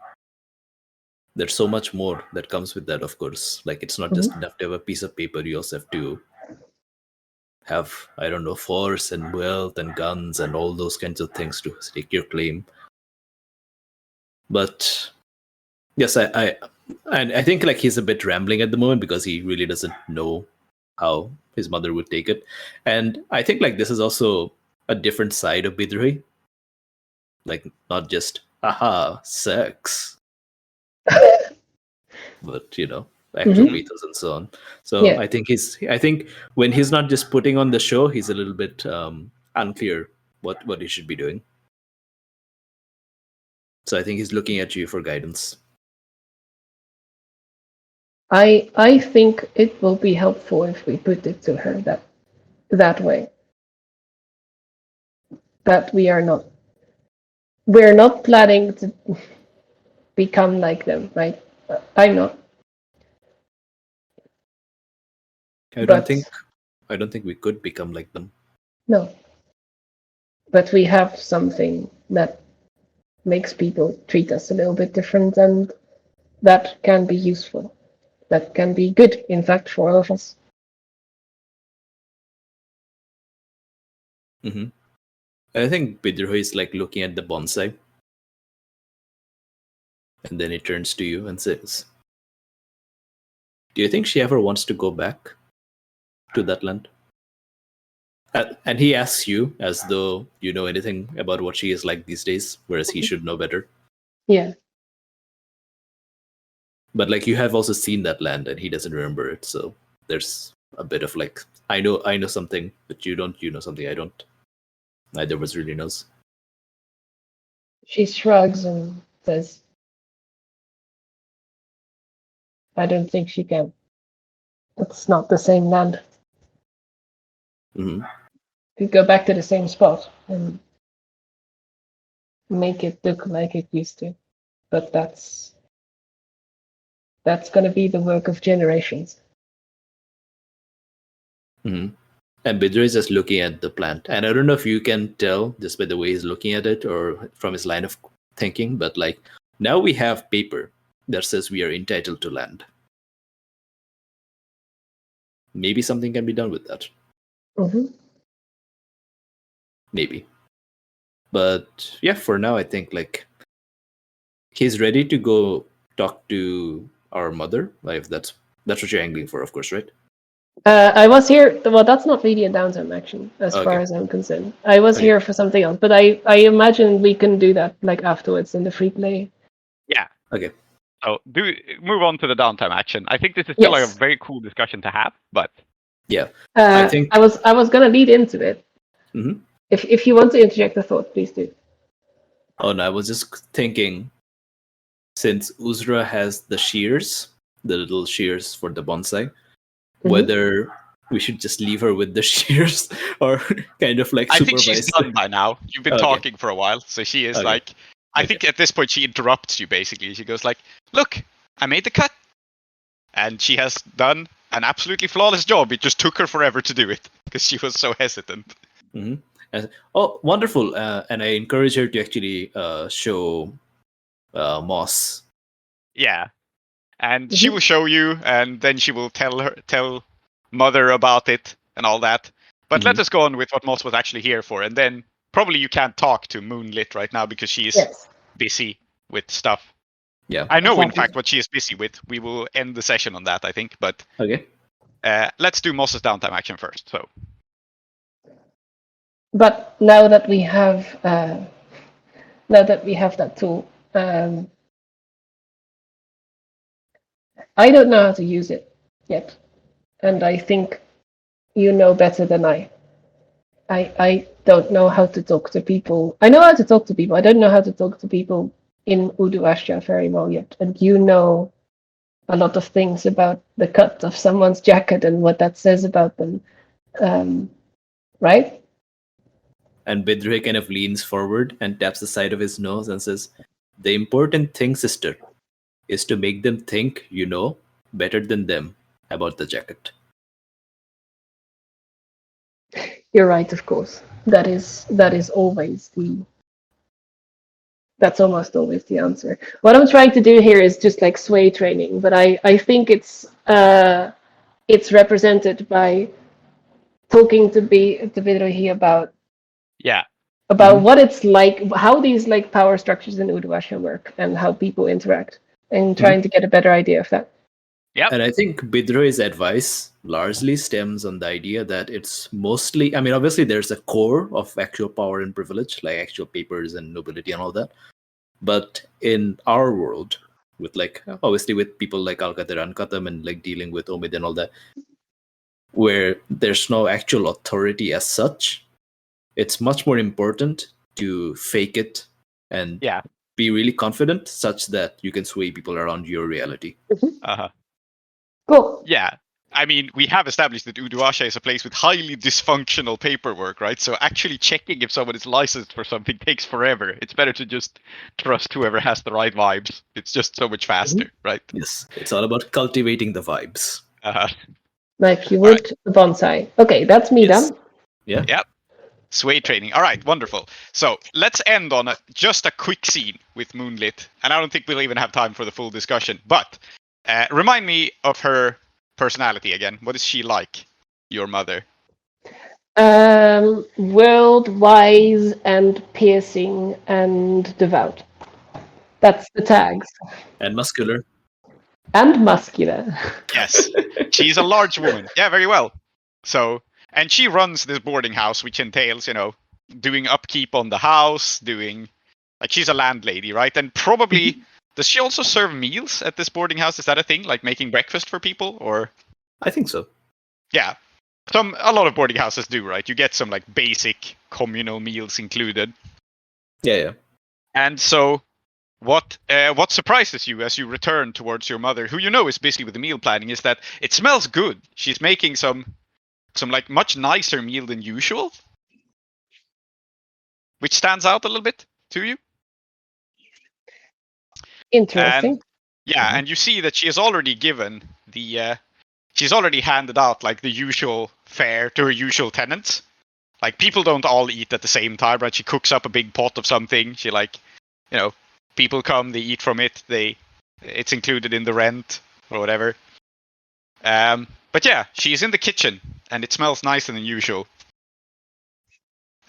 there's so much more that comes with that, of course. Like it's not just enough to have a piece of paper, you also have to have, I don't know, force and wealth and guns and all those kinds of things to stake your claim. But yes, I think like he's a bit rambling at the moment because he really doesn't know how his mother would take it. And I think like this is also a different side of Bidrohi. Like not just sex. But actual pathos and so on. So yeah. I think when he's not just putting on the show, he's a little bit unclear what he should be doing. So I think he's looking at you for guidance. I think it will be helpful if we put it to her that way. That we're not planning to become like them, right? I'm not. I don't think we could become like them. No. But we have something that makes people treat us a little bit different, and that can be useful. That can be good, in fact, for all of us. I think Bidrohi is like looking at the bonsai. And then he turns to you and says, do you think she ever wants to go back to that land? And he asks you as though you know anything about what she is like these days, whereas he should know better. Yeah. But like you have also seen that land and he doesn't remember it. So there's a bit of like, I know something, but you don't, something I don't. Neither of us really knows. She shrugs and says, I don't think she can. It's not the same land. Mm-hmm. You go back to the same spot and make it look like it used to. But that's going to be the work of generations. Mm-hmm. And Bidrohi is just looking at the plant. And I don't know if you can tell just by the way he's looking at it or from his line of thinking, but like now we have paper that says we are entitled to land. Maybe something can be done with that. Mm-hmm. Maybe. But yeah, for now, I think like he's ready to go talk to our mother. Like that's what you're angling for, of course, right? I was here. Well, that's not really a downtime action, as far as I'm concerned. I was here for something else, but I imagine we can do that like afterwards in the free play. Yeah. Okay. So move on to the downtime action. I think this is still like a very cool discussion to have, but yeah, I think I was gonna lead into it. Mm-hmm. If you want to interject a thought, please do. Oh no, I was just thinking, since Uzra has the shears, the little shears for the bonsai, whether we should just leave her with the shears or kind of like I supervise. think she's done by now. You've been talking for a while, so she is like. I think at this point she interrupts you basically. She goes like, "Look, I made the cut," and she has done an absolutely flawless job. It just took her forever to do it because she was so hesitant. Mm-hmm. Oh, wonderful! And I encourage her to actually show Moss. Yeah, and she will show you, and then she will tell Mother about it and all that. But let us go on with what Moss was actually here for, and then probably you can't talk to Moonlit right now because she is busy with stuff. Yeah, I know in fact what she is busy with. We will end the session on that, I think. But okay, let's do Moss's downtime action first. So, but now that we have that tool, I don't know how to use it yet, and I think you know better than I. I don't know how to talk to people. I know how to talk to people. I don't know how to talk to people in Uduashya very well yet. And you know a lot of things about the cut of someone's jacket and what that says about them. Right? And Bidrohi kind of leans forward and taps the side of his nose and says, "The important thing, sister, is to make them think you know better than them about the jacket." You're right, of course. That's almost always the answer. What I'm trying to do here is just like sway training, but I think it's represented by talking to Bidrohi about what it's like, how these like power structures in Uduashya work and how people interact, and trying to get a better idea of that. Yeah. And I think Bidrohi's advice largely stems on the idea that it's mostly, I mean, obviously there's a core of actual power and privilege, like actual papers and nobility and all that. But in our world, with like, obviously with people like Alkader and Khatam and like dealing with Omid and all that, where there's no actual authority as such, it's much more important to fake it and be really confident such that you can sway people around your reality. Cool. Yeah. I mean, we have established that Uduashya is a place with highly dysfunctional paperwork, right? So actually checking if someone is licensed for something takes forever. It's better to just trust whoever has the right vibes. It's just so much faster, right? Yes. It's all about cultivating the vibes. Like you would the bonsai. Okay, that's me done. Yeah. Yep. Sway training. All right, wonderful. So let's end on just a quick scene with Moonlit. And I don't think we'll even have time for the full discussion. But remind me of her personality again. What is she like, your mother? World wise and piercing and devout. That's the tags. And muscular. And muscular. Yes. She's a large woman. Yeah, very well. So, and she runs this boarding house, which entails, doing upkeep on the house, like she's a landlady, right? And probably, does she also serve meals at this boarding house? Is that a thing? Like making breakfast for people, or? I think so. Yeah. A lot of boarding houses do, right? You get some like basic communal meals included. Yeah. And so what surprises you as you return towards your mother, who you know is busy with the meal planning, is that it smells good. She's making some like much nicer meal than usual, which stands out a little bit to you. Interesting. And you see that she has already given she's already handed out like the usual fare to her usual tenants. Like, people don't all eat at the same time, right? She cooks up a big pot of something. She people come, they eat from it. It's included in the rent or whatever. But yeah, she's in the kitchen and it smells nicer than usual.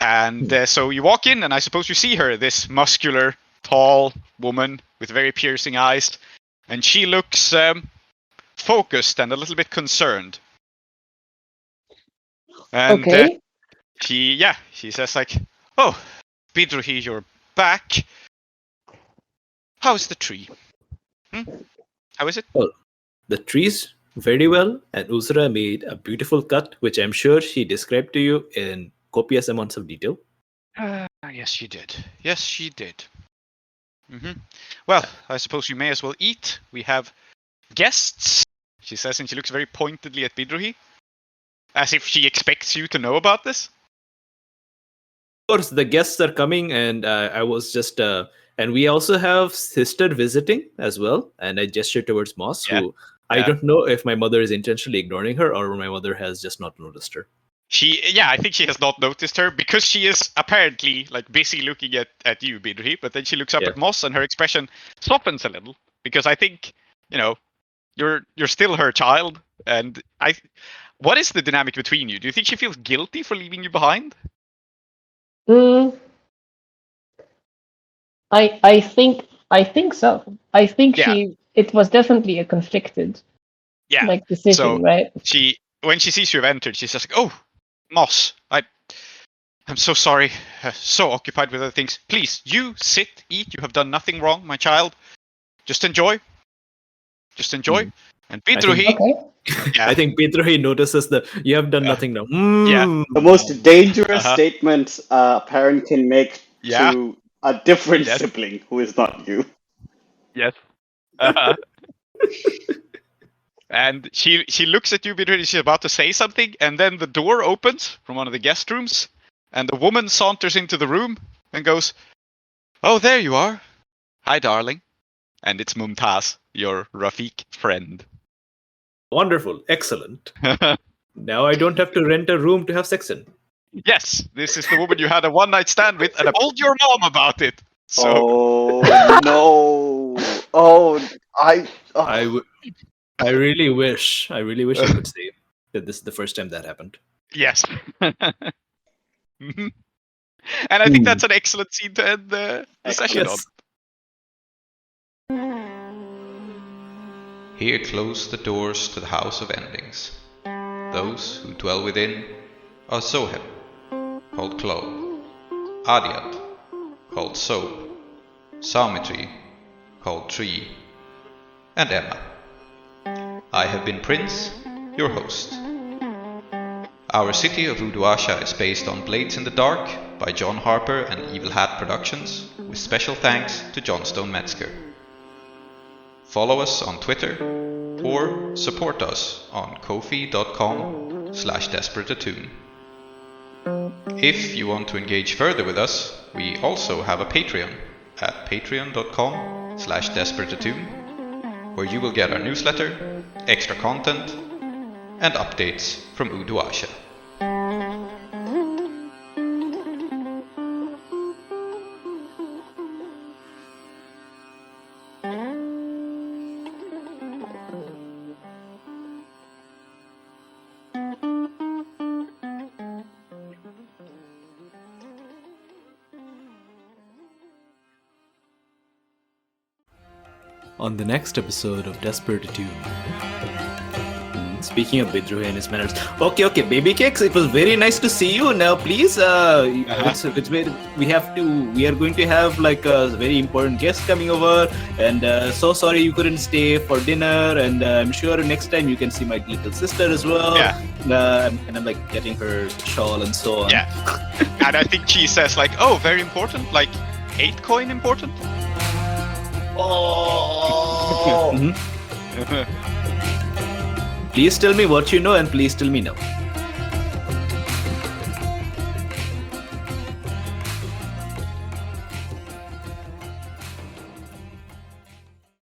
And so you walk in, and I suppose you see her, this muscular, tall woman with very piercing eyes, and she looks focused and a little bit concerned. And Okay. she says like, "Oh, Bidrohi, you're back. How's the tree? How is it?" Well, the tree's very well, and Uzra made a beautiful cut, which I'm sure she described to you in copious amounts of detail. Yes, she did. Yes, she did. Well, I suppose you may as well eat. We have guests, she says, and she looks very pointedly at Bidrohi, as if she expects you to know about this. Of course, the guests are coming, and I was just... and we also have sister visiting as well, and I gestured towards Moss, who I don't know if my mother is intentionally ignoring her or my mother has just not noticed her. I think she has not noticed her, because she is apparently like busy looking at you, Bidrohi, but then she looks up at Moss and her expression softens a little, because I think, you're still her child, and what is the dynamic between you? Do you think she feels guilty for leaving you behind? I think so. I think it was definitely a conflicted decision, so right? When she sees you have entered, she's just like, "Oh, Moss, I'm so sorry, so occupied with other things. Please, you sit, eat. You have done nothing wrong, my child. Just enjoy. And Bidrohi, I think Bidrohi notices that you have done nothing now. The most dangerous statement a parent can make to a different sibling who is not you. Yes. And she looks at you, Bidrohi. She's about to say something, and then the door opens from one of the guest rooms, and a woman saunters into the room and goes, "Oh, there you are. Hi, darling." And it's Mumtaz, your Rafiq friend. Wonderful. Excellent. Now I don't have to rent a room to have sex in. Yes, this is the woman you had a one-night stand with, and I told your mom about it. So. Oh, no. I really wish I could say that this is the first time that happened. Yes. And I think that's an excellent scene to end the session on. Here close the doors to the house of endings. Those who dwell within are Zoheb, called Klow, Aadiyat, called Zoheb, Soumithri, called Tree, and Emma. I have been Prince, your host. Our city of Uduasha is based on Blades in the Dark by John Harper and Evil Hat Productions, with special thanks to Johnstone Metzger. Follow us on Twitter or support us on kofi.com/desperateattune. If you want to engage further with us, we also have a Patreon at patreon.com/desperateattune, where you will get our newsletter, extra content, and updates from Uduasha. On the next episode of Desperate Attune. Speaking of Bidrohi and his manners. Okay, baby cakes, it was very nice to see you. Now please, we are going to have like a very important guest coming over, and so sorry you couldn't stay for dinner, and I'm sure next time you can see my little sister as well. And I'm like getting her shawl and so on. And I think she says like, "Oh, very important, like 8 coin important." Please tell me what you know and please tell me now.